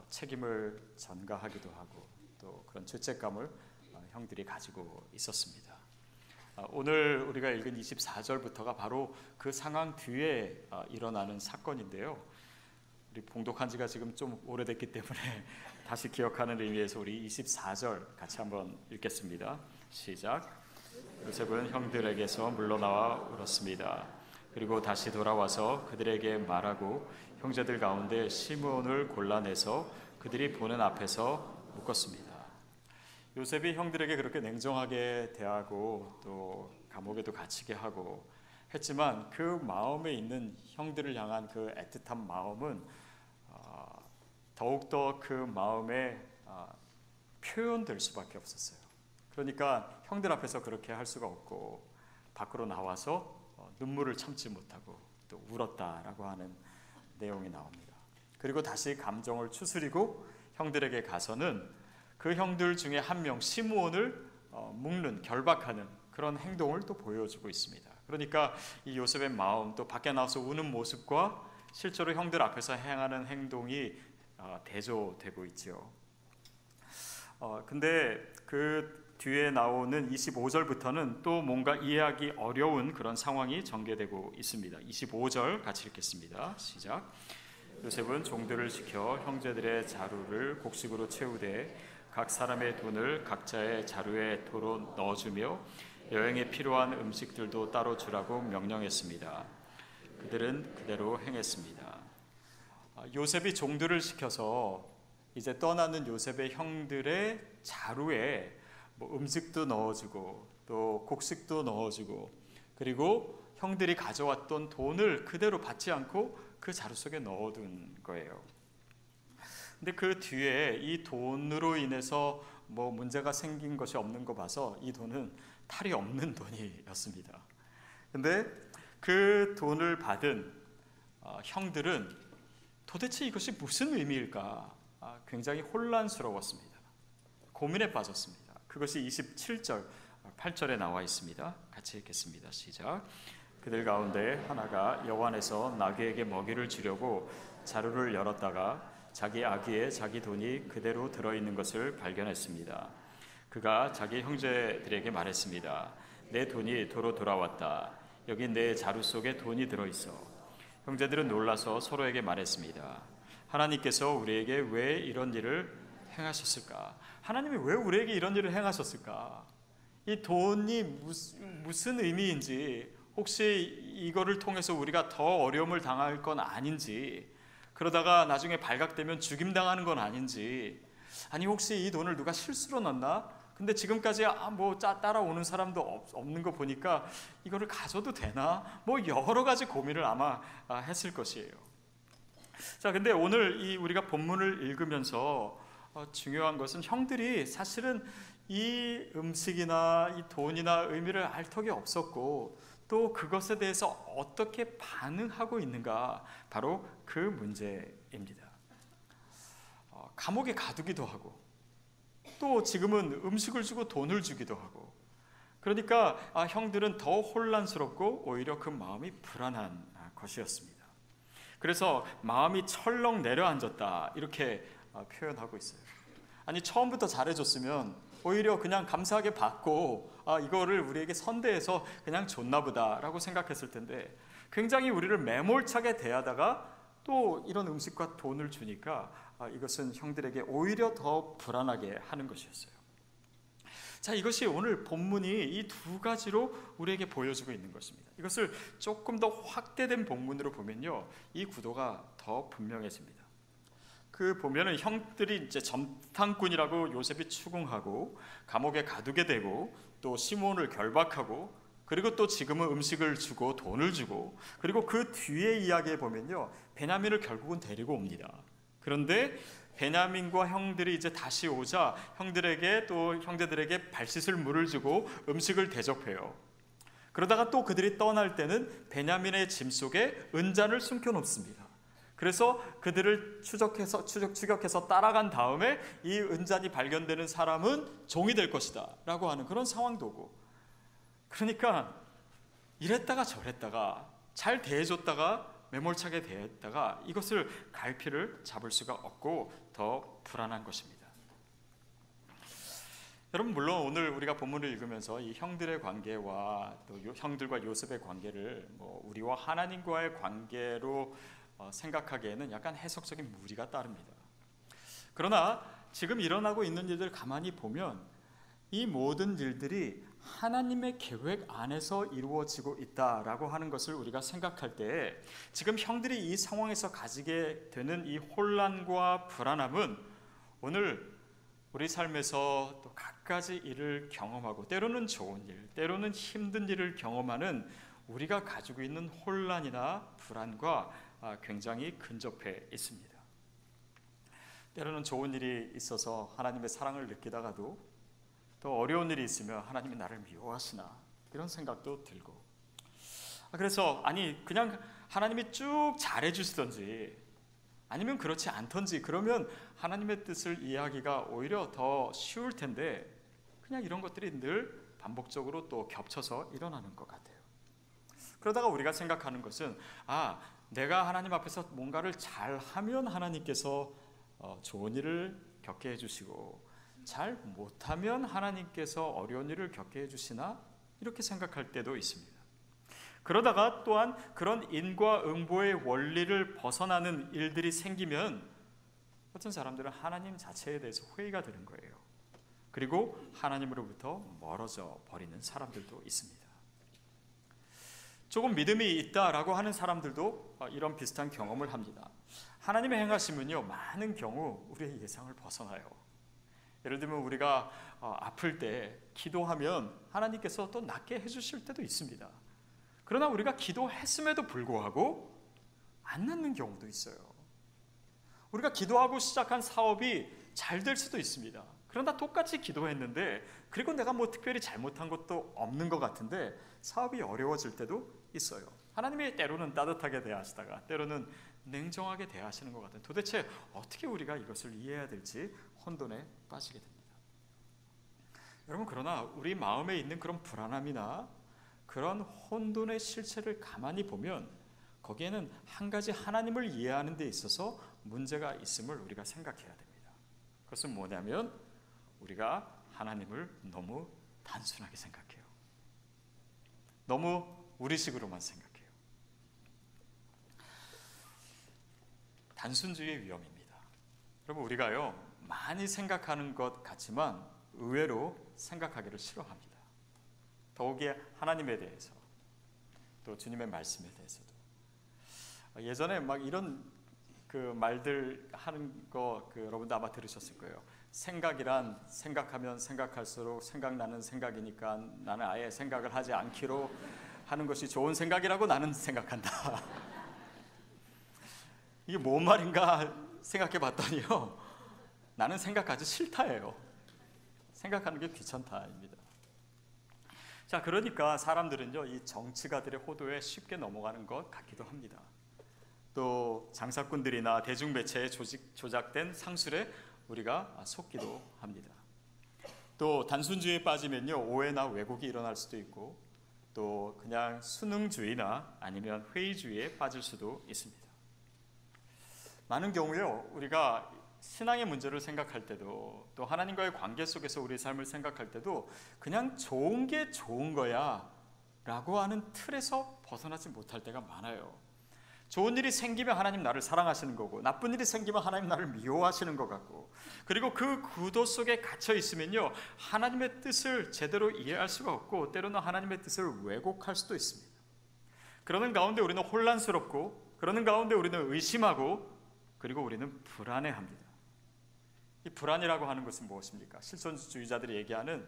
책임을 전가하기도 하고 또 그런 죄책감을 형들이 가지고 있었습니다. 오늘 우리가 읽은 24절부터가 바로 그 상황 뒤에 일어나는 사건인데요. 우리 봉독한 지가 지금 좀 오래됐기 때문에 다시 기억하는 의미에서 우리 24절 같이 한번 읽겠습니다. 시작. 요셉은 형들에게서 물러나와 울었습니다. 그리고 다시 돌아와서 그들에게 말하고 형제들 가운데 시므온을 골라내서 그들이 보는 앞에서 묶었습니다. 요셉이 형들에게 그렇게 냉정하게 대하고 또 감옥에도 갇히게 하고 했지만 그 마음에 있는 형들을 향한 그 애틋한 마음은 더욱더 그 마음에 표현될 수밖에 없었어요. 그러니까 형들 앞에서 그렇게 할 수가 없고 밖으로 나와서 눈물을 참지 못하고 또 울었다라고 하는 내용이 나옵니다. 그리고 다시 감정을 추스리고 형들에게 가서는 그 형들 중에 한 명 시므온을 묶는 결박하는 그런 행동을 또 보여주고 있습니다. 그러니까 이 요셉의 마음 또 밖에 나와서 우는 모습과 실제로 형들 앞에서 행하는 행동이 대조되고 있죠. 근데 그 뒤에 나오는 25절부터는 또 뭔가 이해하기 어려운 그런 상황이 전개되고 있습니다. 25절 같이 읽겠습니다. 시작. 요셉은 종들을 시켜 형제들의 자루를 곡식으로 채우되 각 사람의 돈을 각자의 자루에 도로 넣어주며 여행에 필요한 음식들도 따로 주라고 명령했습니다. 그들은 그대로 행했습니다. 요셉이 종들을 시켜서 이제 떠나는 요셉의 형들의 자루에 뭐 음식도 넣어주고 또 곡식도 넣어주고 그리고 형들이 가져왔던 돈을 그대로 받지 않고 그 자루 속에 넣어둔 거예요. 근데 그 뒤에 이 돈으로 인해서 뭐 문제가 생긴 것이 없는 거 봐서 이 돈은 탈이 없는 돈이었습니다. 근데 그 돈을 받은 형들은 도대체 이것이 무슨 의미일까 굉장히 혼란스러웠습니다. 고민에 빠졌습니다. 그것이 27절, 8절에 나와 있습니다. 같이 읽겠습니다. 시작. 그들 가운데 하나가 여관에서 나귀에게 먹이를 주려고 자루를 열었다가 자기 아귀에 자기 돈이 그대로 들어있는 것을 발견했습니다. 그가 자기 형제들에게 말했습니다. 내 돈이 도로 돌아왔다. 여기 내 자루 속에 돈이 들어있어. 형제들은 놀라서 서로에게 말했습니다. 하나님께서 우리에게 왜 이런 일을 행하셨을까? 하나님이 왜 우리에게 이런 일을 행하셨을까? 이 돈이 무슨 의미인지, 혹시 이거를 통해서 우리가 더 어려움을 당할 건 아닌지, 그러다가 나중에 발각되면 죽임당하는 건 아닌지, 아니 혹시 이 돈을 누가 실수로 넣었나? 근데 지금까지 따라오는 사람도 없는 거 보니까 이거를 가져도 되나? 뭐 여러 가지 고민을 아마 했을 것이에요. 자, 근데 오늘 우리가 본문을 읽으면서 중요한 것은 형들이 사실은 이 음식이나 이 돈이나 의미를 알 턱이 없었고 또 그것에 대해서 어떻게 반응하고 있는가, 바로 그 문제입니다. 감옥에 가두기도 하고 또 지금은 음식을 주고 돈을 주기도 하고, 그러니까 형들은 더 혼란스럽고 오히려 그 마음이 불안한 것이었습니다. 그래서 마음이 철렁 내려앉았다 이렇게 표현하고 있어요. 아니 처음부터 잘해줬으면 오히려 그냥 감사하게 받고 이거를 우리에게 선대해서 그냥 줬나 보다라고 생각했을 텐데 굉장히 우리를 매몰차게 대하다가 또 이런 음식과 돈을 주니까 이것은 형들에게 오히려 더 불안하게 하는 것이었어요. 자, 이것이 오늘 본문이 이 두 가지로 우리에게 보여주고 있는 것입니다. 이것을 조금 더 확대된 본문으로 보면요, 이 구도가 더 분명해집니다. 그 보면은 형들이 이제 점탕꾼이라고 요셉이 추궁하고 감옥에 가두게 되고 또 시므온을 결박하고 그리고 또 지금은 음식을 주고 돈을 주고, 그리고 그 뒤에 이야기에 보면요 베냐민을 결국은 데리고 옵니다. 그런데 베냐민과 형들이 이제 다시 오자 형제들에게 발 씻을 물을 주고 음식을 대접해요. 그러다가 또 그들이 떠날 때는 베냐민의 짐 속에 은잔을 숨겨놓습니다. 그래서 그들을 추격해서 따라간 다음에 이 은잔이 발견되는 사람은 종이 될 것이다 라고 하는 그런 상황도 오고, 그러니까 이랬다가 저랬다가 잘 대해줬다가 매몰차게 대했다가 이것을 갈피를 잡을 수가 없고 더 불안한 것입니다. 여러분, 물론 오늘 우리가 본문을 읽으면서 이 형들의 관계와 또 형들과 요셉의 관계를 우리와 하나님과의 관계로 생각하기에는 약간 해석적인 무리가 따릅니다. 그러나 지금 일어나고 있는 일들 가만히 보면 이 모든 일들이 하나님의 계획 안에서 이루어지고 있다라고 하는 것을 우리가 생각할 때 지금 형들이 이 상황에서 가지게 되는 이 혼란과 불안함은 오늘 우리 삶에서 또 갖가지 일을 경험하고 때로는 좋은 일, 때로는 힘든 일을 경험하는 우리가 가지고 있는 혼란이나 불안과 굉장히 근접해 있습니다. 때로는 좋은 일이 있어서 하나님의 사랑을 느끼다가도 또 어려운 일이 있으면 하나님이 나를 미워하시나 이런 생각도 들고, 그래서 그냥 하나님이 쭉 잘해주시던지 아니면 그렇지 않던지 그러면 하나님의 뜻을 이해하기가 오히려 더 쉬울 텐데 그냥 이런 것들이 늘 반복적으로 또 겹쳐서 일어나는 것 같아요. 그러다가 우리가 생각하는 것은 내가 하나님 앞에서 뭔가를 잘하면 하나님께서 좋은 일을 겪게 해주시고 잘 못하면 하나님께서 어려운 일을 겪게 해주시나 이렇게 생각할 때도 있습니다. 그러다가 또한 그런 인과응보의 원리를 벗어나는 일들이 생기면 어떤 사람들은 하나님 자체에 대해서 회의가 되는 거예요. 그리고 하나님으로부터 멀어져 버리는 사람들도 있습니다. 조금 믿음이 있다라고 하는 사람들도 이런 비슷한 경험을 합니다. 하나님의 행하심은요, 많은 경우 우리의 예상을 벗어나요. 예를 들면 우리가 아플 때 기도하면 하나님께서 또 낫게 해주실 때도 있습니다. 그러나 우리가 기도했음에도 불구하고 안 낫는 경우도 있어요. 우리가 기도하고 시작한 사업이 잘 될 수도 있습니다. 그러나 똑같이 기도했는데 그리고 내가 특별히 잘못한 것도 없는 것 같은데 사업이 어려워질 때도 있어요. 하나님이 때로는 따뜻하게 대하시다가 때로는 냉정하게 대하시는 것 같아요. 도대체 어떻게 우리가 이것을 이해해야 될지 혼돈에 빠지게 됩니다. 여러분, 그러나 우리 마음에 있는 그런 불안함이나 그런 혼돈의 실체를 가만히 보면 거기에는 한 가지 하나님을 이해하는 데 있어서 문제가 있음을 우리가 생각해야 됩니다. 그것은 뭐냐면 우리가 하나님을 너무 단순하게 생각해요. 너무 우리식으로만 생각해요. 단순주의의 위험입니다. 여러분, 우리가요 많이 생각하는 것 같지만 의외로 생각하기를 싫어합니다. 더욱이 하나님에 대해서 또 주님의 말씀에 대해서도. 예전에 이런 말들 하는 거 여러분도 아마 들으셨을 거예요. 생각이란 생각하면 생각할수록 생각나는 생각이니까 나는 아예 생각을 하지 않기로 하는 것이 좋은 생각이라고 나는 생각한다. 이게 뭔 말인가 생각해 봤더니요, 나는 생각하기 싫다예요. 생각하는 게 귀찮다입니다. 자, 그러니까 사람들은요 이 정치가들의 호도에 쉽게 넘어가는 것 같기도 합니다. 또 장사꾼들이나 대중매체에 조작된 상술에 우리가 속기도 합니다. 또 단순주의에 빠지면요 오해나 왜곡이 일어날 수도 있고 또 그냥 수능주의나 아니면 회의주의에 빠질 수도 있습니다. 많은 경우에요 우리가 신앙의 문제를 생각할 때도 또 하나님과의 관계 속에서 우리의 삶을 생각할 때도 그냥 좋은 게 좋은 거야 라고 하는 틀에서 벗어나지 못할 때가 많아요. 좋은 일이 생기면 하나님 나를 사랑하시는 거고 나쁜 일이 생기면 하나님 나를 미워하시는 것 같고 그리고 그 구도 속에 갇혀 있으면요 하나님의 뜻을 제대로 이해할 수가 없고 때로는 하나님의 뜻을 왜곡할 수도 있습니다. 그러는 가운데 우리는 혼란스럽고 그러는 가운데 우리는 의심하고 그리고 우리는 불안해합니다. 이 불안이라고 하는 것은 무엇입니까? 실존주의자들이 얘기하는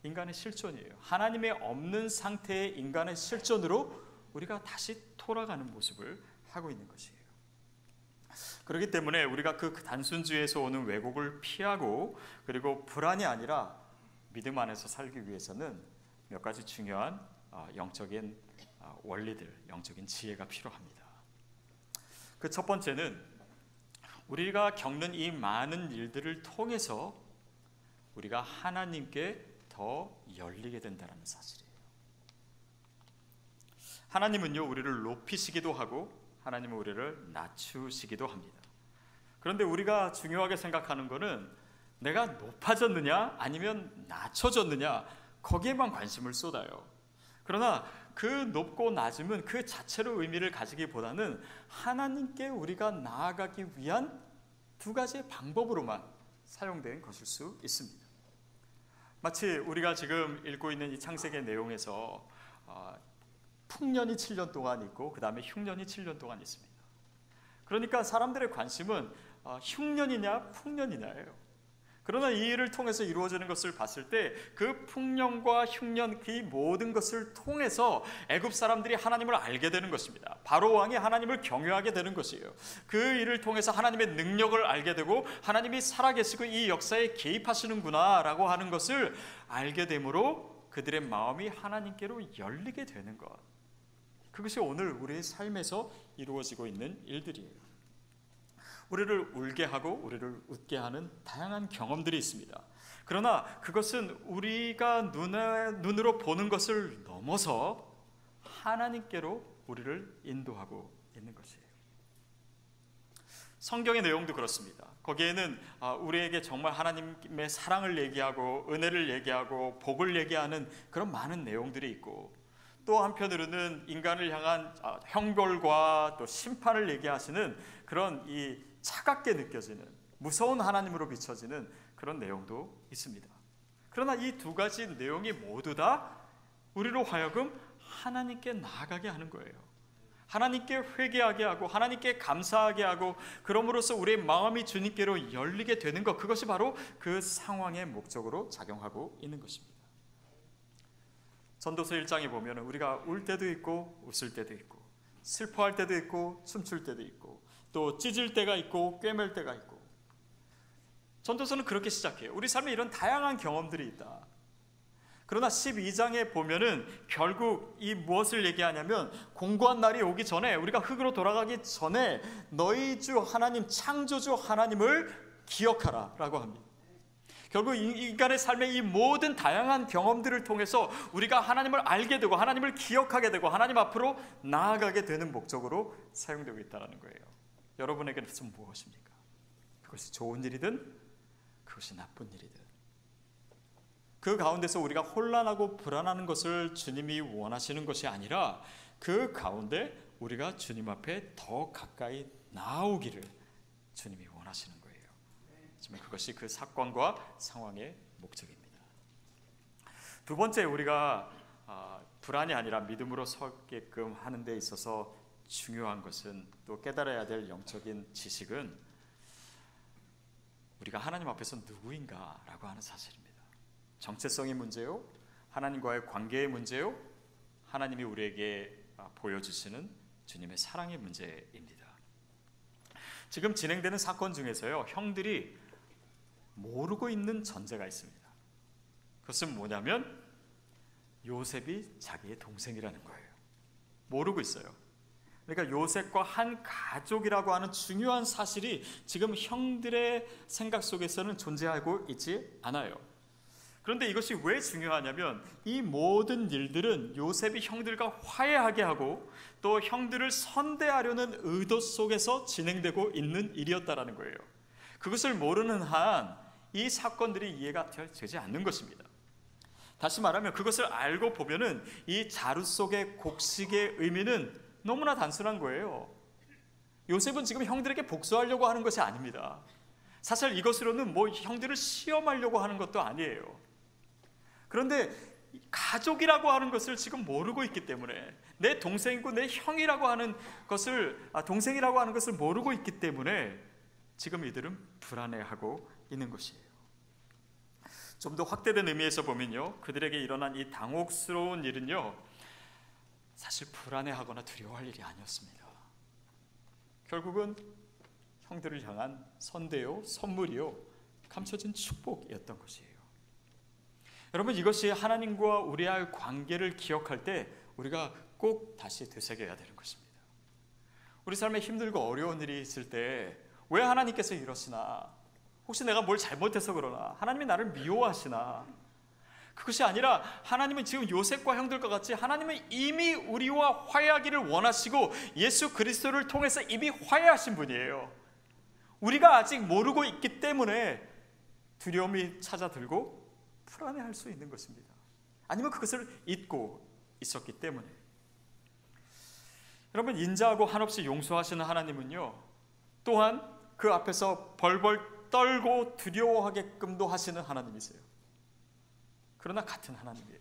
인간의 실존이에요. 하나님의 없는 상태의 인간의 실존으로 우리가 다시 돌아가는 모습을 하고 있는 것이에요. 그렇기 때문에 우리가 그 단순주의에서 오는 왜곡을 피하고 그리고 불안이 아니라 믿음 안에서 살기 위해서는 몇 가지 중요한 영적인 원리들, 영적인 지혜가 필요합니다. 그 첫 번째는 우리가 겪는 이 많은 일들을 통해서 우리가 하나님께 더 열리게 된다는 사실이에요. 하나님은요, 우리를 높이시기도 하고 하나님은 우리를 낮추시기도 합니다. 그런데 우리가 중요하게 생각하는 것은 내가 높아졌느냐 아니면 낮춰졌느냐 거기에만 관심을 쏟아요. 그러나 그 높고 낮음은 그 자체로 의미를 가지기보다는 하나님께 우리가 나아가기 위한 두 가지의 방법으로만 사용된 것일 수 있습니다. 마치 우리가 지금 읽고 있는 이 창세기 내용에서 풍년이 7년 동안 있고 그 다음에 흉년이 7년 동안 있습니다. 그러니까 사람들의 관심은 흉년이냐 풍년이냐예요. 그러나 이 일을 통해서 이루어지는 것을 봤을 때 그 풍년과 흉년 그 모든 것을 통해서 애굽 사람들이 하나님을 알게 되는 것입니다. 바로 왕이 하나님을 경외하게 되는 것이에요. 그 일을 통해서 하나님의 능력을 알게 되고 하나님이 살아계시고 이 역사에 개입하시는구나 라고 하는 것을 알게 되므로 그들의 마음이 하나님께로 열리게 되는 것, 그것이 오늘 우리의 삶에서 이루어지고 있는 일들이에요. 우리를 울게 하고 우리를 웃게 하는 다양한 경험들이 있습니다. 그러나 그것은 우리가 눈으로 보는 것을 넘어서 하나님께로 우리를 인도하고 있는 것이에요. 성경의 내용도 그렇습니다. 거기에는 우리에게 정말 하나님의 사랑을 얘기하고 은혜를 얘기하고 복을 얘기하는 그런 많은 내용들이 있고, 또 한편으로는 인간을 향한 형벌과 또 심판을 얘기하시는 그런 이 차갑게 느껴지는 무서운 하나님으로 비춰지는 그런 내용도 있습니다. 그러나 이 두 가지 내용이 모두 다 우리로 하여금 하나님께 나아가게 하는 거예요. 하나님께 회개하게 하고 하나님께 감사하게 하고 그럼으로써 우리의 마음이 주님께로 열리게 되는 것, 그것이 바로 그 상황의 목적으로 작용하고 있는 것입니다. 전도서 1장에 보면 우리가 울 때도 있고 웃을 때도 있고 슬퍼할 때도 있고 춤출 때도 있고 또 찢을 때가 있고 꿰맬 때가 있고, 전도서는 그렇게 시작해요. 우리 삶에 이런 다양한 경험들이 있다. 그러나 12장에 보면은 결국 이 무엇을 얘기하냐면 공고한 날이 오기 전에, 우리가 흙으로 돌아가기 전에 너희 주 하나님, 창조주 하나님을 기억하라 라고 합니다. 결국 인간의 삶의 이 모든 다양한 경험들을 통해서 우리가 하나님을 알게 되고 하나님을 기억하게 되고 하나님 앞으로 나아가게 되는 목적으로 사용되고 있다는 거예요. 여러분에게는 무엇입니까? 그것이 좋은 일이든 그것이 나쁜 일이든 그 가운데서 우리가 혼란하고 불안하는 것을 주님이 원하시는 것이 아니라 그 가운데 우리가 주님 앞에 더 가까이 나아오기를 주님이 원하시는 거예요. 정말 그것이 그 사건과 상황의 목적입니다. 두 번째, 우리가 불안이 아니라 믿음으로 서게끔 하는 데 있어서 중요한 것은, 또 깨달아야 될 영적인 지식은 우리가 하나님 앞에서 누구인가라고 하는 사실입니다. 정체성의 문제요, 하나님과의 관계의 문제요, 하나님이 우리에게 보여주시는 주님의 사랑의 문제입니다. 지금 진행되는 사건 중에서요, 형들이 모르고 있는 전제가 있습니다. 그것은 뭐냐면 요셉이 자기의 동생이라는 거예요. 모르고 있어요. 그러니까 요셉과 한 가족이라고 하는 중요한 사실이 지금 형들의 생각 속에서는 존재하고 있지 않아요. 그런데 이것이 왜 중요하냐면 이 모든 일들은 요셉이 형들과 화해하게 하고 또 형들을 선대하려는 의도 속에서 진행되고 있는 일이었다라는 거예요. 그것을 모르는 한 이 사건들이 이해가 되지 않는 것입니다. 다시 말하면 그것을 알고 보면은 이 자루 속의 곡식의 의미는 너무나 단순한 거예요. 요셉은 지금 형들에게 복수하려고 하는 것이 아닙니다. 사실 이것으로는 형들을 시험하려고 하는 것도 아니에요. 그런데 가족이라고 하는 것을 지금 모르고 있기 때문에, 내 동생이고 내 형이라고 하는 것을, 동생이라고 하는 것을 모르고 있기 때문에 지금 이들은 불안해하고 있는 것이에요. 좀 더 확대된 의미에서 보면요, 그들에게 일어난 이 당혹스러운 일은요, 사실 불안해하거나 두려워할 일이 아니었습니다. 결국은 형들을 향한 선대요, 선물이요, 감춰진 축복이었던 것이에요. 여러분, 이것이 하나님과 우리의 관계를 기억할 때 우리가 꼭 다시 되새겨야 되는 것입니다. 우리 삶에 힘들고 어려운 일이 있을 때 왜 하나님께서 이러시나? 혹시 내가 뭘 잘못해서 그러나? 하나님이 나를 미워하시나? 그것이 아니라 하나님은 지금 요셉과 형들과 같이 하나님은 이미 우리와 화해하기를 원하시고 예수 그리스도를 통해서 이미 화해하신 분이에요. 우리가 아직 모르고 있기 때문에 두려움이 찾아들고 불안해할 수 있는 것입니다. 아니면 그것을 잊고 있었기 때문에. 여러분, 인자하고 한없이 용서하시는 하나님은요, 또한 그 앞에서 벌벌 떨고 두려워하게끔도 하시는 하나님이세요. 그러나 같은 하나님이에요.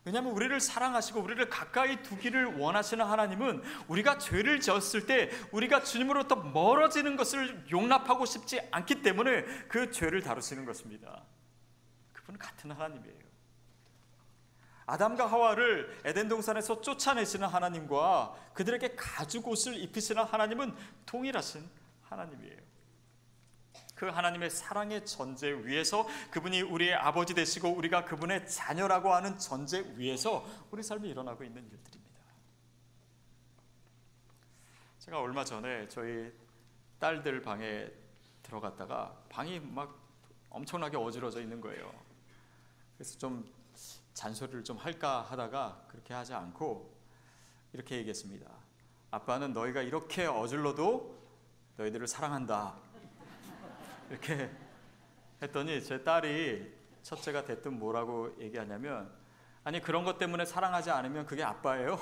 왜냐하면 우리를 사랑하시고 우리를 가까이 두기를 원하시는 하나님은 우리가 죄를 지었을 때 우리가 주님으로부터 멀어지는 것을 용납하고 싶지 않기 때문에 그 죄를 다루시는 것입니다. 그분은 같은 하나님이에요. 아담과 하와를 에덴 동산에서 쫓아내시는 하나님과 그들에게 가죽옷을 입히시는 하나님은 동일하신 하나님이에요. 그 하나님의 사랑의 전제 위에서 그분이 우리의 아버지 되시고 우리가 그분의 자녀라고 하는 전제 위에서 우리 삶이 일어나고 있는 일들입니다. 제가 얼마 전에 저희 딸들 방에 들어갔다가 방이 막 엄청나게 어지러져 있는 거예요. 그래서 좀 잔소리를 좀 할까 하다가 그렇게 하지 않고 이렇게 얘기했습니다. 아빠는 너희가 이렇게 어질러도 너희들을 사랑한다. 이렇게 했더니 제 딸이 첫째가 대뜸 뭐라고 얘기하냐면, 아니 그런 것 때문에 사랑하지 않으면 그게 아빠예요?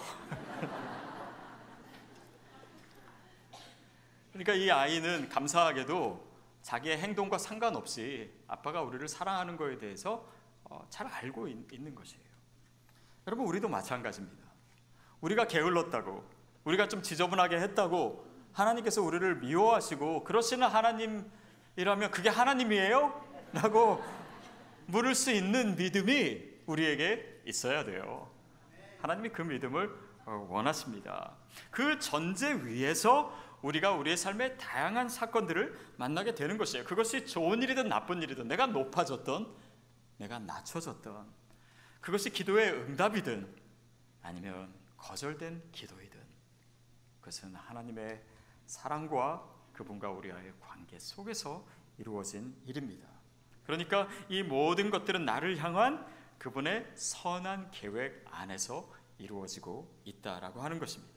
그러니까 이 아이는 감사하게도 자기의 행동과 상관없이 아빠가 우리를 사랑하는 거에 대해서 잘 알고 있는 것이에요. 여러분, 우리도 마찬가지입니다. 우리가 게을렀다고, 우리가 좀 지저분하게 했다고 하나님께서 우리를 미워하시고 그러시는 하나님이라면 그게 하나님이에요? 라고 물을 수 있는 믿음이 우리에게 있어야 돼요. 하나님이 그 믿음을 원하십니다. 그 전제 위에서 우리가 우리의 삶의 다양한 사건들을 만나게 되는 것이에요. 그것이 좋은 일이든 나쁜 일이든, 내가 높아졌던 내가 낮춰졌던, 그것이 기도의 응답이든 아니면 거절된 기도이든, 그것은 하나님의 사랑과 그분과 우리와의 관계 속에서 이루어진 일입니다. 그러니까 이 모든 것들은 나를 향한 그분의 선한 계획 안에서 이루어지고 있다라고 하는 것입니다.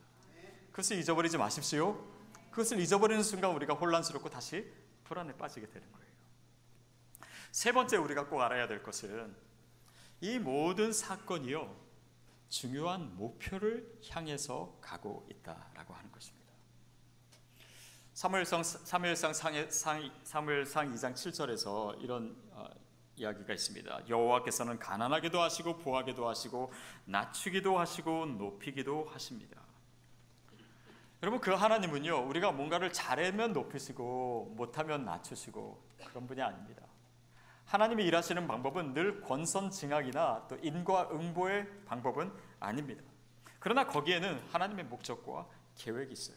그것을 잊어버리지 마십시오. 그것을 잊어버리는 순간 우리가 혼란스럽고 다시 불안에 빠지게 되는 거예요. 세 번째 우리가 꼭 알아야 될 것은 이 모든 사건이요, 중요한 목표를 향해서 가고 있다라고 하는 것입니다. 사무엘상 2장 7절에서 이런 이야기가 있습니다. 여호와께서는 가난하게도 하시고 부하게도 하시고 낮추기도 하시고 높이기도 하십니다. 여러분, 그 하나님은요, 우리가 뭔가를 잘하면 높이시고 못하면 낮추시고 그런 분이 아닙니다. 하나님이 일하시는 방법은 늘 권선징악이나 또 인과응보의 방법은 아닙니다. 그러나 거기에는 하나님의 목적과 계획이 있어요.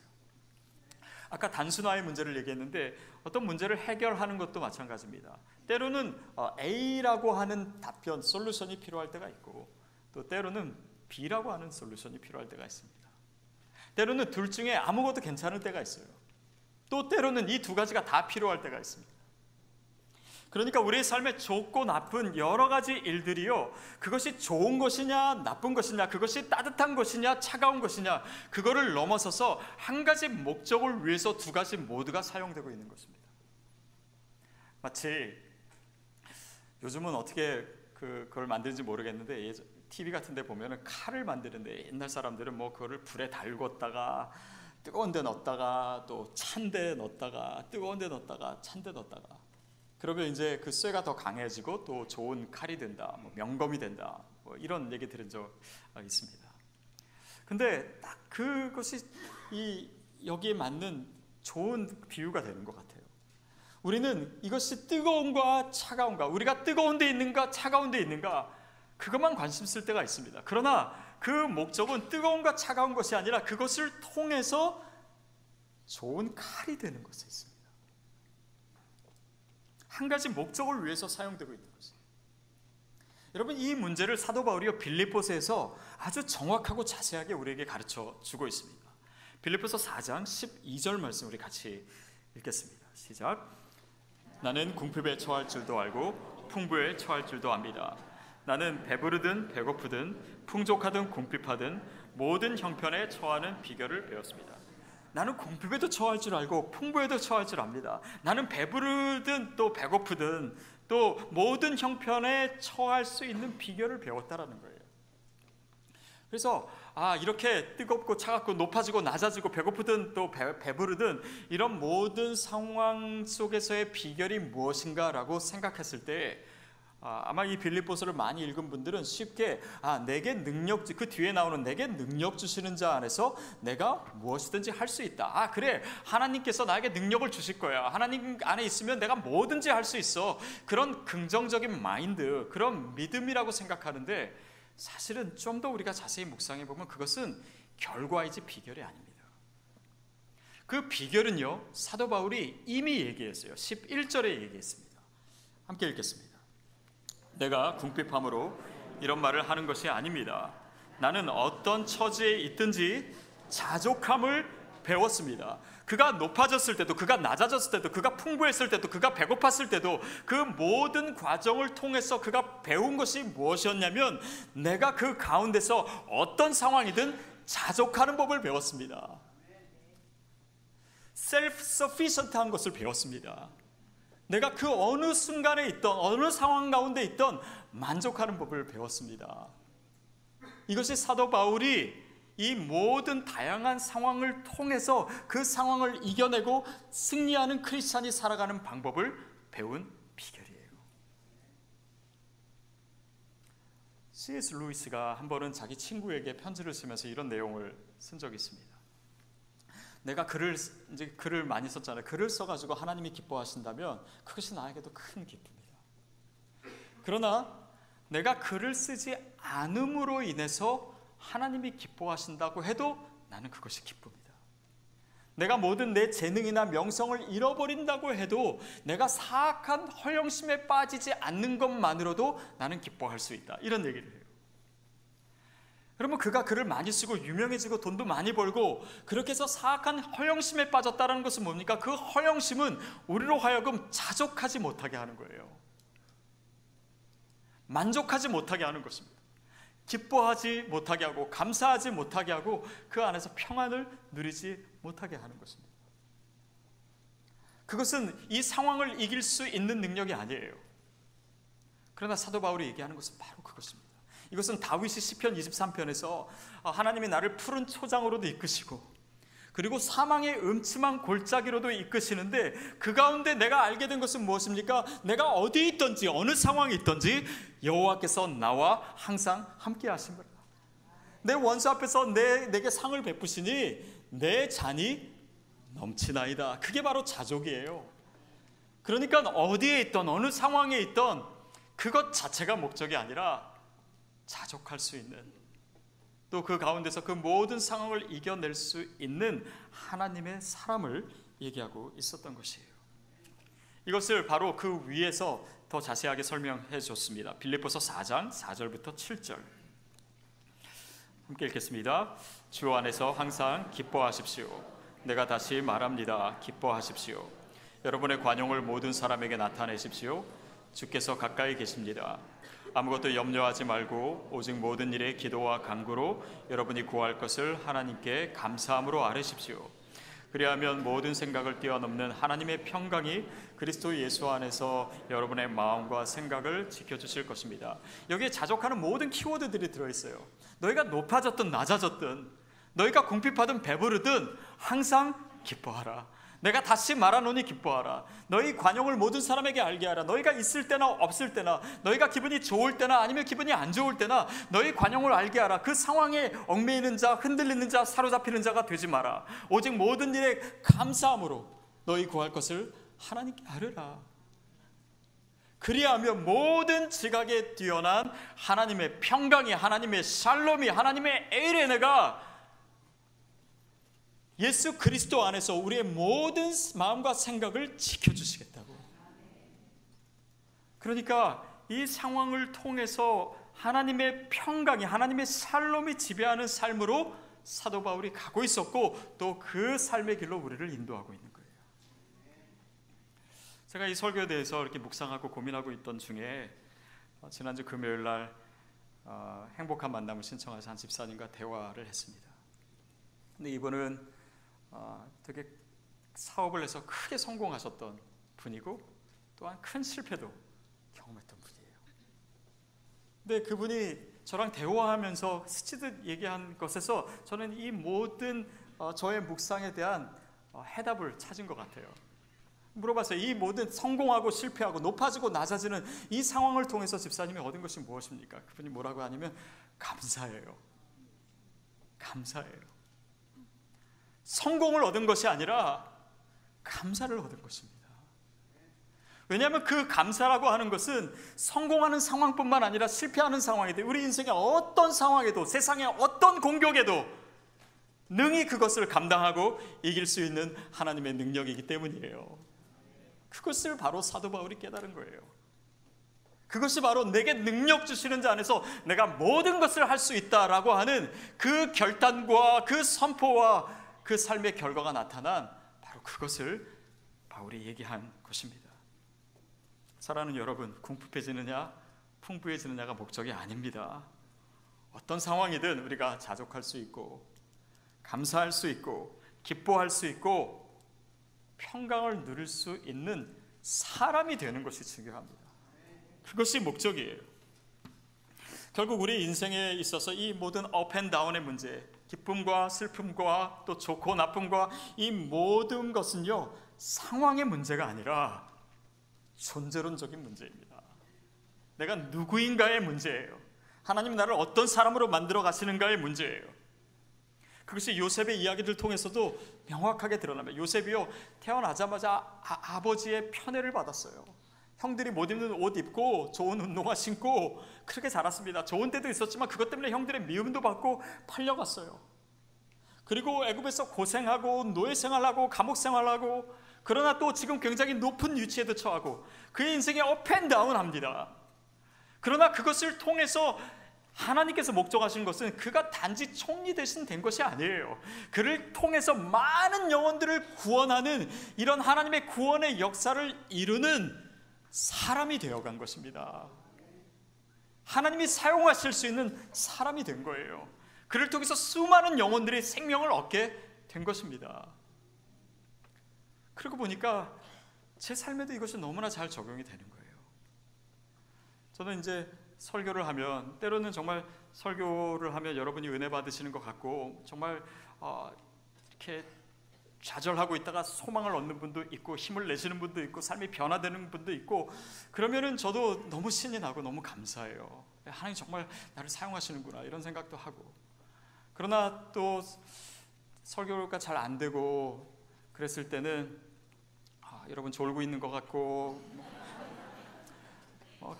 아까 단순화의 문제를 얘기했는데 어떤 문제를 해결하는 것도 마찬가지입니다. 때로는 A라고 하는 답변, 솔루션이 필요할 때가 있고, 또 때로는 B라고 하는 솔루션이 필요할 때가 있습니다. 때로는 둘 중에 아무것도 괜찮을 때가 있어요. 또 때로는 이 두 가지가 다 필요할 때가 있습니다. 그러니까 우리의 삶에 좋고 나쁜 여러 가지 일들이요, 그것이 좋은 것이냐 나쁜 것이냐, 그것이 따뜻한 것이냐 차가운 것이냐, 그거를 넘어서서 한 가지 목적을 위해서 두 가지 모두가 사용되고 있는 것입니다. 마치 요즘은 어떻게 그걸 만드는지 모르겠는데 TV 같은 데 보면은 칼을 만드는데, 옛날 사람들은 뭐 그거를 불에 달궜다가 뜨거운 데 넣었다가 또 찬 데 넣었다가 뜨거운 데 넣었다가 찬 데 넣었다가, 그러면 이제 그 쇠가 더 강해지고 또 좋은 칼이 된다, 뭐 명검이 된다, 뭐 이런 얘기 들은 적 있습니다. 근데 딱 그것이 여기에 맞는 좋은 비유가 되는 것 같아요. 우리는 이것이 뜨거운가 차가운가, 우리가 뜨거운 데 있는가 차가운 데 있는가, 그것만 관심 쓸 때가 있습니다. 그러나 그 목적은 뜨거운가 차가운 것이 아니라 그것을 통해서 좋은 칼이 되는 것에 있습니다. 한 가지 목적을 위해서 사용되고 있는 것이에요. 여러분, 이 문제를 사도 바울이 빌립보서에서 아주 정확하고 자세하게 우리에게 가르쳐 주고 있습니다. 빌립보서 4장 12절 말씀 우리 같이 읽겠습니다. 시작. 나는 궁핍에 처할 줄도 알고 풍부에 처할 줄도 압니다. 나는 배부르든 배고프든 풍족하든 궁핍하든 모든 형편에 처하는 비결을 배웠습니다. 나는 궁핍에도 처할 줄 알고 풍부에도 처할 줄 압니다. 나는 배부르든 또 배고프든 또 모든 형편에 처할 수 있는 비결을 배웠다라는 거예요. 그래서 이렇게 뜨겁고 차갑고 높아지고 낮아지고 배고프든 또 배부르든 이런 모든 상황 속에서의 비결이 무엇인가라고 생각했을 때 아마 이 빌립보서를 많이 읽은 분들은 쉽게 내게 능력, 그 뒤에 나오는 내게 능력 주시는 자 안에서 내가 무엇이든지 할 수 있다. 그래, 하나님께서 나에게 능력을 주실 거야. 하나님 안에 있으면 내가 뭐든지 할 수 있어. 그런 긍정적인 마인드, 그런 믿음이라고 생각하는데 사실은 좀 더 우리가 자세히 묵상해 보면 그것은 결과이지 비결이 아닙니다. 그 비결은요, 사도 바울이 이미 얘기했어요. 11절에 얘기했습니다. 함께 읽겠습니다. 내가 궁핍함으로 이런 말을 하는 것이 아닙니다. 나는 어떤 처지에 있든지 자족함을 배웠습니다. 그가 높아졌을 때도, 그가 낮아졌을 때도, 그가 풍부했을 때도, 그가 배고팠을 때도 그 모든 과정을 통해서 그가 배운 것이 무엇이었냐면 내가 그 가운데서 어떤 상황이든 자족하는 법을 배웠습니다. self-sufficient한 것을 배웠습니다. 내가 그 어느 순간에 있던, 어느 상황 가운데 있던 만족하는 법을 배웠습니다. 이것이 사도 바울이 이 모든 다양한 상황을 통해서 그 상황을 이겨내고 승리하는 크리스찬이 살아가는 방법을 배운 비결이에요. C.S. 루이스가 한 번은 자기 친구에게 편지를 쓰면서 이런 내용을 쓴 적이 있습니다. 내가 글을 많이 썼잖아요. 글을 써가지고 하나님이 기뻐하신다면 그것이 나에게도 큰 기쁨이다. 그러나 내가 글을 쓰지 않음으로 인해서 하나님이 기뻐하신다고 해도 나는 그것이 기쁨이다. 내가 모든 내 재능이나 명성을 잃어버린다고 해도 내가 사악한 허영심에 빠지지 않는 것만으로도 나는 기뻐할 수 있다. 이런 얘기를 해요. 그러면 그가 글을 많이 쓰고 유명해지고 돈도 많이 벌고 그렇게 해서 사악한 허영심에 빠졌다는 것은 뭡니까? 그 허영심은 우리로 하여금 자족하지 못하게 하는 거예요. 만족하지 못하게 하는 것입니다. 기뻐하지 못하게 하고 감사하지 못하게 하고 그 안에서 평안을 누리지 못하게 하는 것입니다. 그것은 이 상황을 이길 수 있는 능력이 아니에요. 그러나 사도 바울이 얘기하는 것은 바로 그것입니다. 이것은 다윗이 시편 23편에서 하나님이 나를 푸른 초장으로도 이끄시고 그리고 사망의 음침한 골짜기로도 이끄시는데 그 가운데 내가 알게 된 것은 무엇입니까? 내가 어디에 있든지 어느 상황에 있든지 여호와께서 나와 항상 함께 하심이라. 내 원수 앞에서 내게 상을 베푸시니 내 잔이 넘치나이다. 그게 바로 자족이에요. 그러니까 어디에 있던 어느 상황에 있던 그것 자체가 목적이 아니라 자족할 수 있는, 또 그 가운데서 그 모든 상황을 이겨낼 수 있는 하나님의 사람을 얘기하고 있었던 것이에요. 이것을 바로 그 위에서 더 자세하게 설명해 줬습니다. 빌립보서 4장 4절부터 7절 함께 읽겠습니다. 주 안에서 항상 기뻐하십시오. 내가 다시 말합니다. 기뻐하십시오. 여러분의 관용을 모든 사람에게 나타내십시오. 주께서 가까이 계십니다. 아무것도 염려하지 말고 오직 모든 일에 기도와 간구로 여러분이 구할 것을 하나님께 감사함으로 아뢰십시오. 그리하면 모든 생각을 뛰어넘는 하나님의 평강이 그리스도 예수 안에서 여러분의 마음과 생각을 지켜주실 것입니다. 여기에 자족하는 모든 키워드들이 들어있어요. 너희가 높아졌든 낮아졌든 너희가 궁핍하든 배부르든 항상 기뻐하라. 내가 다시 말하노니 기뻐하라. 너희 관용을 모든 사람에게 알게 하라. 너희가 있을 때나 없을 때나 너희가 기분이 좋을 때나 아니면 기분이 안 좋을 때나 너희 관용을 알게 하라. 그 상황에 얽매이는 자, 흔들리는 자, 사로잡히는 자가 되지 마라. 오직 모든 일에 감사함으로 너희 구할 것을 하나님께 아뢰라. 그리하면 모든 지각에 뛰어난 하나님의 평강이, 하나님의 샬롬이, 하나님의 에이레네가 예수 그리스도 안에서 우리의 모든 마음과 생각을 지켜주시겠다고. 그러니까 이 상황을 통해서 하나님의 평강이, 하나님의 샬롬이 지배하는 삶으로 사도 바울이 가고 있었고, 또 그 삶의 길로 우리를 인도하고 있는 거예요. 제가 이 설교에 대해서 이렇게 묵상하고 고민하고 있던 중에 지난주 금요일 날 행복한 만남을 신청하신 한 집사님과 대화를 했습니다. 근데 이분은 되게 사업을 해서 크게 성공하셨던 분이고, 또한 큰 실패도 경험했던 분이에요. 근데 그분이 저랑 대화하면서 스치듯 얘기한 것에서 저는 이 모든 저의 묵상에 대한 해답을 찾은 것 같아요. 물어봤어요. 이 모든 성공하고 실패하고 높아지고 낮아지는 이 상황을 통해서 집사님이 얻은 것이 무엇입니까? 그분이 뭐라고 하냐면 감사예요. 감사예요. 성공을 얻은 것이 아니라 감사를 얻은 것입니다. 왜냐하면 그 감사라고 하는 것은 성공하는 상황뿐만 아니라 실패하는 상황에도, 우리 인생의 어떤 상황에도, 세상의 어떤 공격에도 능히 그것을 감당하고 이길 수 있는 하나님의 능력이기 때문이에요. 그것을 바로 사도 바울이 깨달은 거예요. 그것이 바로 내게 능력 주시는 자 안에서 내가 모든 것을 할 수 있다라고 하는 그 결단과 그 선포와 그 삶의 결과가 나타난 바로 그것을 바울이 얘기한 것입니다. 사랑하는 여러분, 궁핍해지느냐 풍부해지느냐가 목적이 아닙니다. 어떤 상황이든 우리가 자족할 수 있고 감사할 수 있고 기뻐할 수 있고 평강을 누릴 수 있는 사람이 되는 것이 중요합니다. 그것이 목적이에요. 결국 우리 인생에 있어서 이 모든 업 앤 다운의 문제, 기쁨과 슬픔과 또 좋고 나쁨과 이 모든 것은요, 상황의 문제가 아니라 존재론적인 문제입니다. 내가 누구인가의 문제예요. 하나님이 나를 어떤 사람으로 만들어 가시는가의 문제예요. 그것이 요셉의 이야기를 통해서도 명확하게 드러납니다. 요셉이요, 태어나자마자 아버지의 편애를 받았어요. 형들이 못 입는 옷 입고 좋은 운동화 신고 그렇게 자랐습니다. 좋은 때도 있었지만 그것 때문에 형들의 미움도 받고 팔려갔어요. 그리고 애굽에서 고생하고 노예 생활하고 감옥 생활하고, 그러나 또 지금 굉장히 높은 위치에도 처하고 그의 인생이 업앤다운 합니다. 그러나 그것을 통해서 하나님께서 목적하신 것은 그가 단지 총리 대신 된 것이 아니에요. 그를 통해서 많은 영혼들을 구원하는 이런 하나님의 구원의 역사를 이루는 사람이 되어간 것입니다. 하나님이 사용하실 수 있는 사람이 된 거예요. 그를 통해서 수많은 영혼들이 생명을 얻게 된 것입니다. 그러고 보니까 제 삶에도 이것이 너무나 잘 적용이 되는 거예요. 저는 이제 설교를 하면, 때로는 정말 설교를 하면 여러분이 은혜 받으시는 것 같고 정말 이렇게 좌절하고 있다가 소망을 얻는 분도 있고 힘을 내시는 분도 있고 삶이 변화되는 분도 있고, 그러면은 저도 너무 신이 나고 너무 감사해요. 하나님 정말 나를 사용하시는구나 이런 생각도 하고. 그러나 또 설교가 잘 안 되고 그랬을 때는 여러분 졸고 있는 것 같고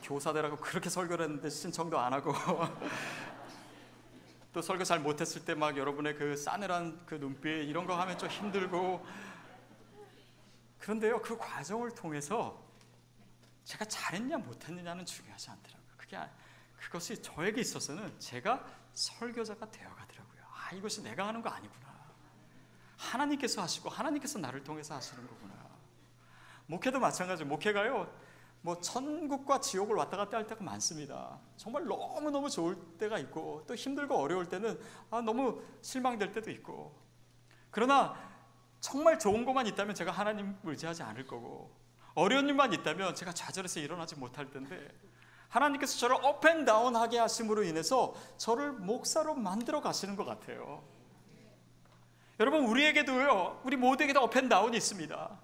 교사되라고 그렇게 설교를 했는데 신청도 안 하고 또 설교 잘 못했을 때 막 여러분의 그 싸늘한 그 눈빛 이런 거 하면 좀 힘들고. 그런데요, 그 과정을 통해서 제가 잘했냐 못했느냐는 중요하지 않더라고요. 그것이 저에게 있어서는 제가 설교자가 되어가더라고요. 이것이 내가 하는 거 아니구나. 하나님께서 하시고 하나님께서 나를 통해서 하시는 거구나. 목회도 마찬가지예요. 목회가요, 뭐 천국과 지옥을 왔다 갔다 할 때가 많습니다. 정말 너무너무 좋을 때가 있고 또 힘들고 어려울 때는 너무 실망될 때도 있고. 그러나 정말 좋은 것만 있다면 제가 하나님 의지하지 않을 거고, 어려운 일만 있다면 제가 좌절해서 일어나지 못할 텐데, 하나님께서 저를 업앤다운하게 하심으로 인해서 저를 목사로 만들어 가시는 것 같아요. 여러분, 우리에게도요, 우리 모두에게도 업앤다운이 있습니다.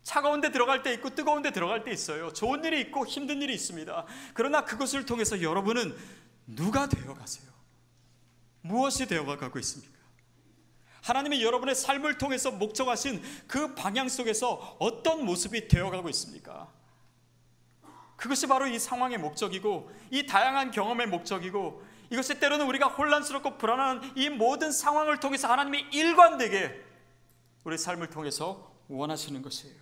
차가운 데 들어갈 때 있고 뜨거운 데 들어갈 때 있어요. 좋은 일이 있고 힘든 일이 있습니다. 그러나 그것을 통해서 여러분은 누가 되어가세요? 무엇이 되어가고 있습니까? 하나님이 여러분의 삶을 통해서 목적하신 그 방향 속에서 어떤 모습이 되어가고 있습니까? 그것이 바로 이 상황의 목적이고 이 다양한 경험의 목적이고, 이것이 때로는 우리가 혼란스럽고 불안한 이 모든 상황을 통해서 하나님이 일관되게 우리 삶을 통해서 원하시는 것이에요.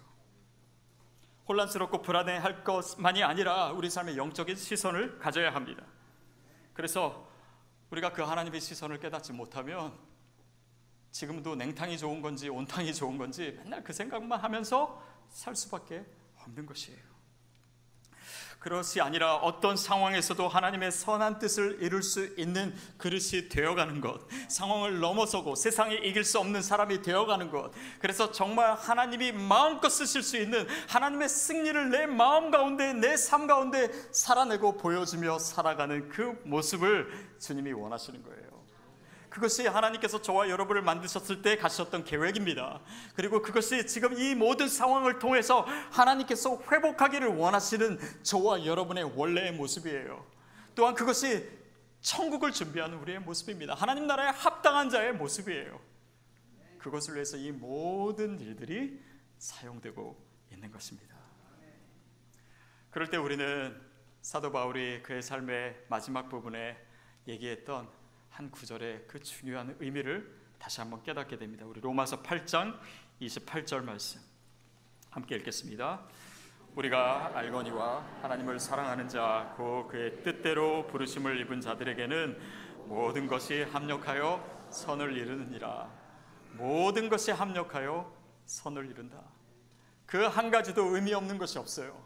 혼란스럽고 불안해할 것만이 아니라 우리 삶의 영적인 시선을 가져야 합니다. 그래서 우리가 그 하나님의 시선을 깨닫지 못하면 지금도 냉탕이 좋은 건지 온탕이 좋은 건지 맨날 그 생각만 하면서 살 수밖에 없는 것이에요. 그것이 아니라 어떤 상황에서도 하나님의 선한 뜻을 이룰 수 있는 그릇이 되어가는 것, 상황을 넘어서고 세상에 이길 수 없는 사람이 되어가는 것, 그래서 정말 하나님이 마음껏 쓰실 수 있는 하나님의 승리를 내 마음 가운데, 내 삶 가운데 살아내고 보여주며 살아가는 그 모습을 주님이 원하시는 거예요. 그것이 하나님께서 저와 여러분을 만드셨을 때 가셨던 계획입니다. 그리고 그것이 지금 이 모든 상황을 통해서 하나님께서 회복하기를 원하시는 저와 여러분의 원래의 모습이에요. 또한 그것이 천국을 준비하는 우리의 모습입니다. 하나님 나라에 합당한 자의 모습이에요. 그것을 위해서 이 모든 일들이 사용되고 있는 것입니다. 그럴 때 우리는 사도 바울이 그의 삶의 마지막 부분에 얘기했던 한 구절의 그 중요한 의미를 다시 한번 깨닫게 됩니다. 우리 로마서 8장 28절 말씀 함께 읽겠습니다. 우리가 알거니와 하나님을 사랑하는 자 곧 그의 뜻대로 부르심을 입은 자들에게는 모든 것이 합력하여 선을 이루느니라. 모든 것이 합력하여 선을 이룬다. 그 한 가지도 의미 없는 것이 없어요.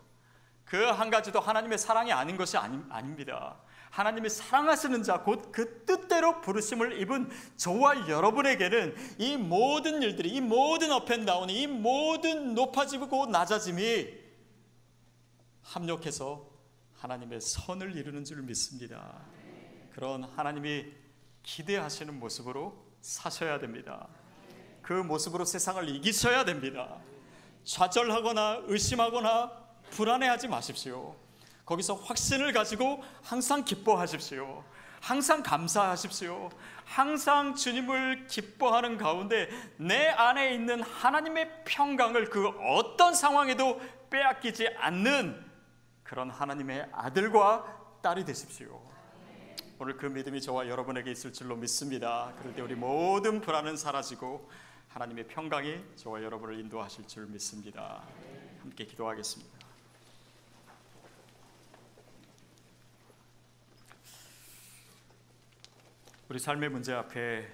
그 한 가지도 하나님의 사랑이 아닌 것이 아닙니다. 하나님이 사랑하시는 자 곧 그 뜻대로 부르심을 입은 저와 여러분에게는 이 모든 일들이, 이 모든 업앤다운이, 이 모든 높아지고 낮아짐이 합력해서 하나님의 선을 이루는 줄 믿습니다. 그런 하나님이 기대하시는 모습으로 사셔야 됩니다. 그 모습으로 세상을 이기셔야 됩니다. 좌절하거나 의심하거나 불안해하지 마십시오. 거기서 확신을 가지고 항상 기뻐하십시오. 항상 감사하십시오. 항상 주님을 기뻐하는 가운데 내 안에 있는 하나님의 평강을 그 어떤 상황에도 빼앗기지 않는 그런 하나님의 아들과 딸이 되십시오. 오늘 그 믿음이 저와 여러분에게 있을 줄로 믿습니다. 그럴 때 우리 모든 불안은 사라지고 하나님의 평강이 저와 여러분을 인도하실 줄 믿습니다. 함께 기도하겠습니다. 우리 삶의 문제 앞에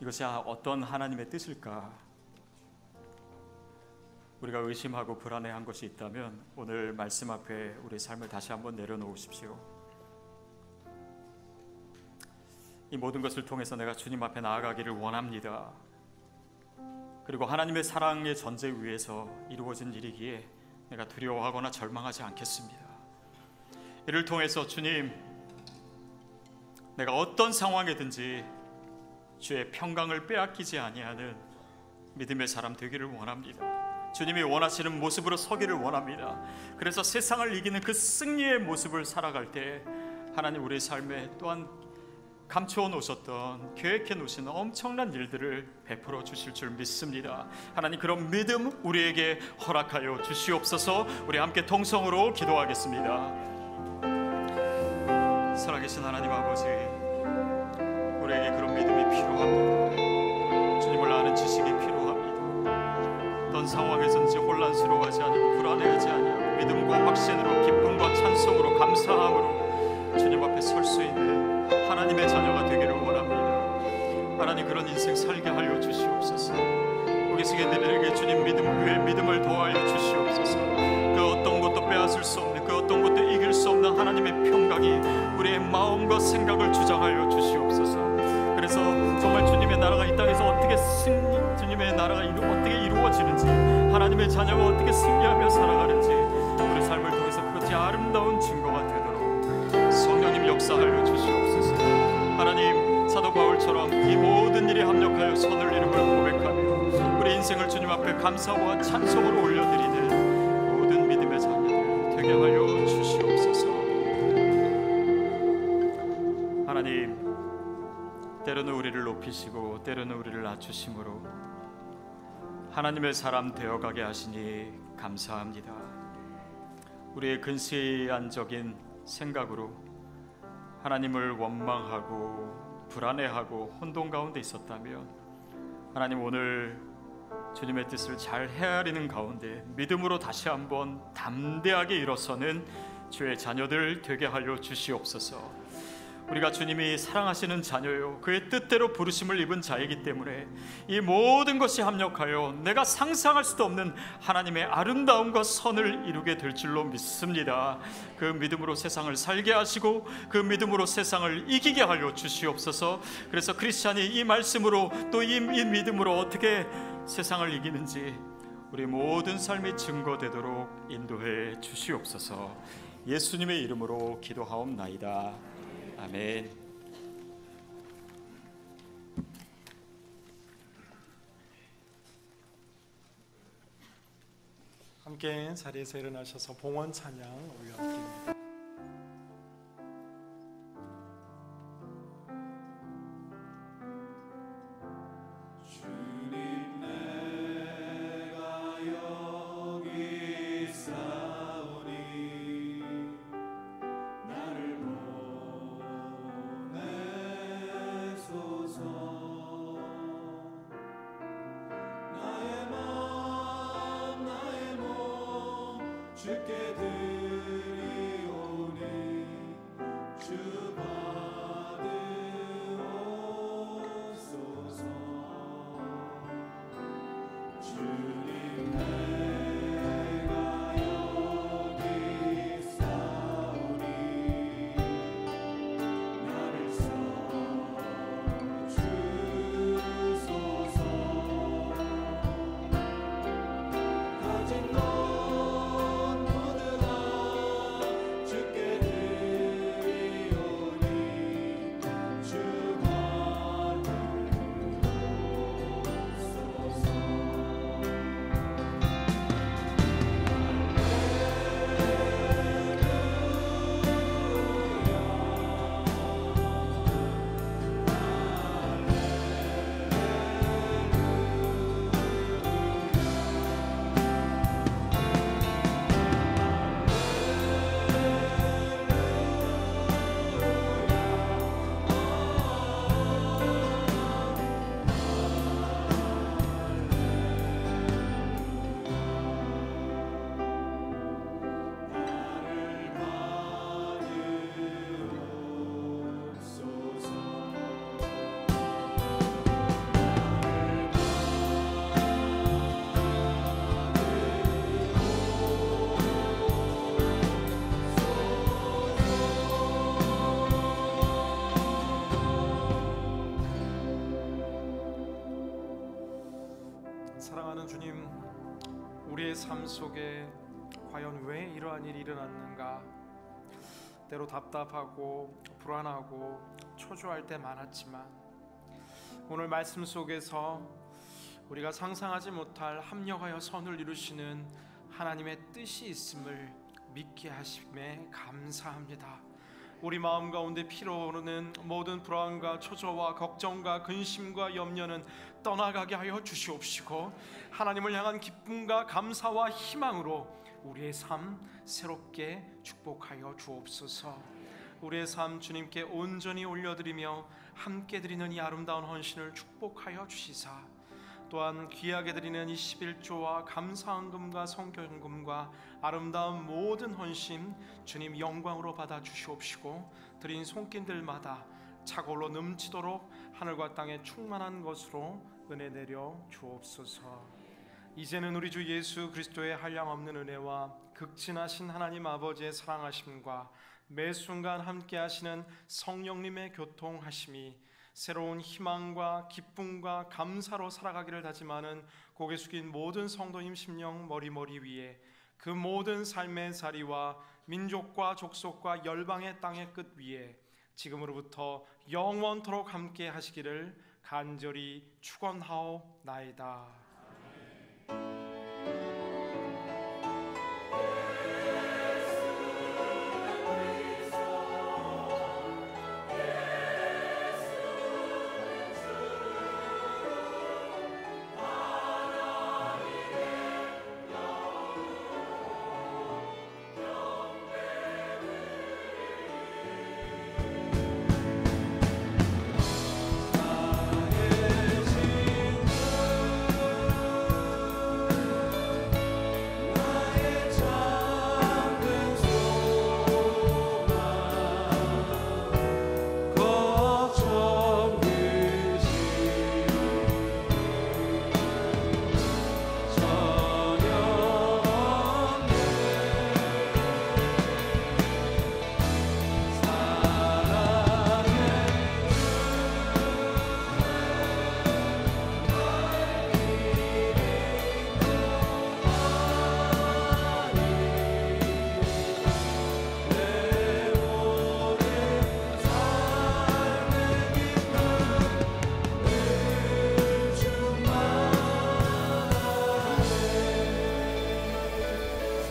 이것이 어떤 하나님의 뜻일까? 우리가 의심하고 불안해한 것이 있다면 오늘 말씀 앞에 우리 삶을 다시 한번 내려놓으십시오. 이 모든 것을 통해서 내가 주님 앞에 나아가기를 원합니다. 그리고 하나님의 사랑의 전제 위에서 이루어진 일이기에 내가 두려워하거나 절망하지 않겠습니다. 이를 통해서 주님, 내가 어떤 상황이든지 주의 평강을 빼앗기지 아니하는 믿음의 사람 되기를 원합니다. 주님이 원하시는 모습으로 서기를 원합니다. 그래서 세상을 이기는 그 승리의 모습을 살아갈 때 하나님 우리의 삶에 또한 감추어 놓으셨던, 계획해 놓으신 엄청난 일들을 베풀어 주실 줄 믿습니다. 하나님 그런 믿음 우리에게 허락하여 주시옵소서. 우리 함께 통성으로 기도하겠습니다. 살아계신 하나님 아버지, 우리에게 그런 믿음이 필요합니다. 주님을 아는 지식이 필요합니다. 어떤 상황에서든지 혼란스러워하지 않고 불안해하지 아니하고 믿음과 확신으로, 기쁨과 찬송으로, 감사함으로 주님 앞에 설 수 있는 하나님의 자녀가 되기를 원합니다. 하나님 그런 인생 살게 하여 주시옵소서. 우리 성도들에게 주님 믿음 위에 믿음을 더하여 주시옵소서. 그 어떤 것도 빼앗을 수 없는, 그 어떤 것도 이길 수 없는 하나님의 평강이 우리의 마음과 생각을 주장하여 주시옵소서. 그래서 정말 주님의 나라가 이 땅에서 어떻게 주님의 나라가 어떻게 이루어지는지, 하나님의 자녀가 어떻게 승리하며 살아가는지 우리 삶을 통해서 그것이 아름다운 증거가 되도록 성령님 역사하여 주시옵소서. 하나님 사도 바울처럼 이 모든 일에 합력하여 선을 이루며 고백하며 우리 인생을 주님 앞에 감사와 찬송으로 올려드리는 모든 믿음의 자녀들 되게 하여 주시옵소서. 하나님, 때로는 우리를 높이시고 때로는 우리를 낮추심으로 하나님의 사람 되어가게 하시니 감사합니다. 우리의 근시안적인 생각으로 하나님을 원망하고 불안해하고 혼돈 가운데 있었다면 하나님 오늘 주님의 뜻을 잘 헤아리는 가운데 믿음으로 다시 한번 담대하게 일어서는 주의 자녀들 되게 하여 주시옵소서. 우리가 주님이 사랑하시는 자녀요 그의 뜻대로 부르심을 입은 자이기 때문에 이 모든 것이 합력하여 내가 상상할 수도 없는 하나님의 아름다움과 선을 이루게 될 줄로 믿습니다. 그 믿음으로 세상을 살게 하시고 그 믿음으로 세상을 이기게 하여 주시옵소서. 그래서 크리스찬이 이 말씀으로 또 이 믿음으로 어떻게 세상을 이기는지 우리 모든 삶이 증거되도록 인도해 주시옵소서. 예수님의 이름으로 기도하옵나이다. 아멘. 함께 자리에서 일어나셔서 봉헌 찬양 올려드립니다. 주께 드리오니 주 받으옵소서. 주님 내가 여기 있사오니 나를 써주소서. 가진 것 사랑하는 주님, 우리의 삶 속에 과연 왜 이러한 일이 일어났는가? 때로 답답하고 불안하고 초조할 때 많았지만 오늘 말씀 속에서 우리가 상상하지 못할 합력하여 선을 이루시는 하나님의 뜻이 있음을 믿게 하심에 감사합니다. 우리 마음 가운데 피어오르는 모든 불안과 초조와 걱정과 근심과 염려는 떠나가게 하여 주시옵시고 하나님을 향한 기쁨과 감사와 희망으로 우리의 삶 새롭게 축복하여 주옵소서. 우리의 삶 주님께 온전히 올려드리며 함께 드리는 이 아름다운 헌신을 축복하여 주시사 또한 귀하게 드리는 이 11조와 감사헌금과 성교헌금과 아름다운 모든 헌신 주님 영광으로 받아 주시옵시고 드린 손길들마다 차고로 넘치도록 하늘과 땅에 충만한 것으로 은혜 내려 주옵소서. 이제는 우리 주 예수 그리스도의 한량없는 은혜와 극진하신 하나님 아버지의 사랑하심과 매 순간 함께 하시는 성령님의 교통하심이 새로운 희망과 기쁨과 감사로 살아가기를 다짐하는 고개 숙인 모든 성도님 심령 머리 위에 그 모든 삶의 자리와 민족과 족속과 열방의 땅의 끝 위에 지금으로부터 영원토록 함께 하시기를 간절히 축원하옵나이다.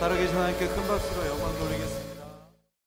살아계신 하나님께 큰 박수로 영광 돌리겠습니다.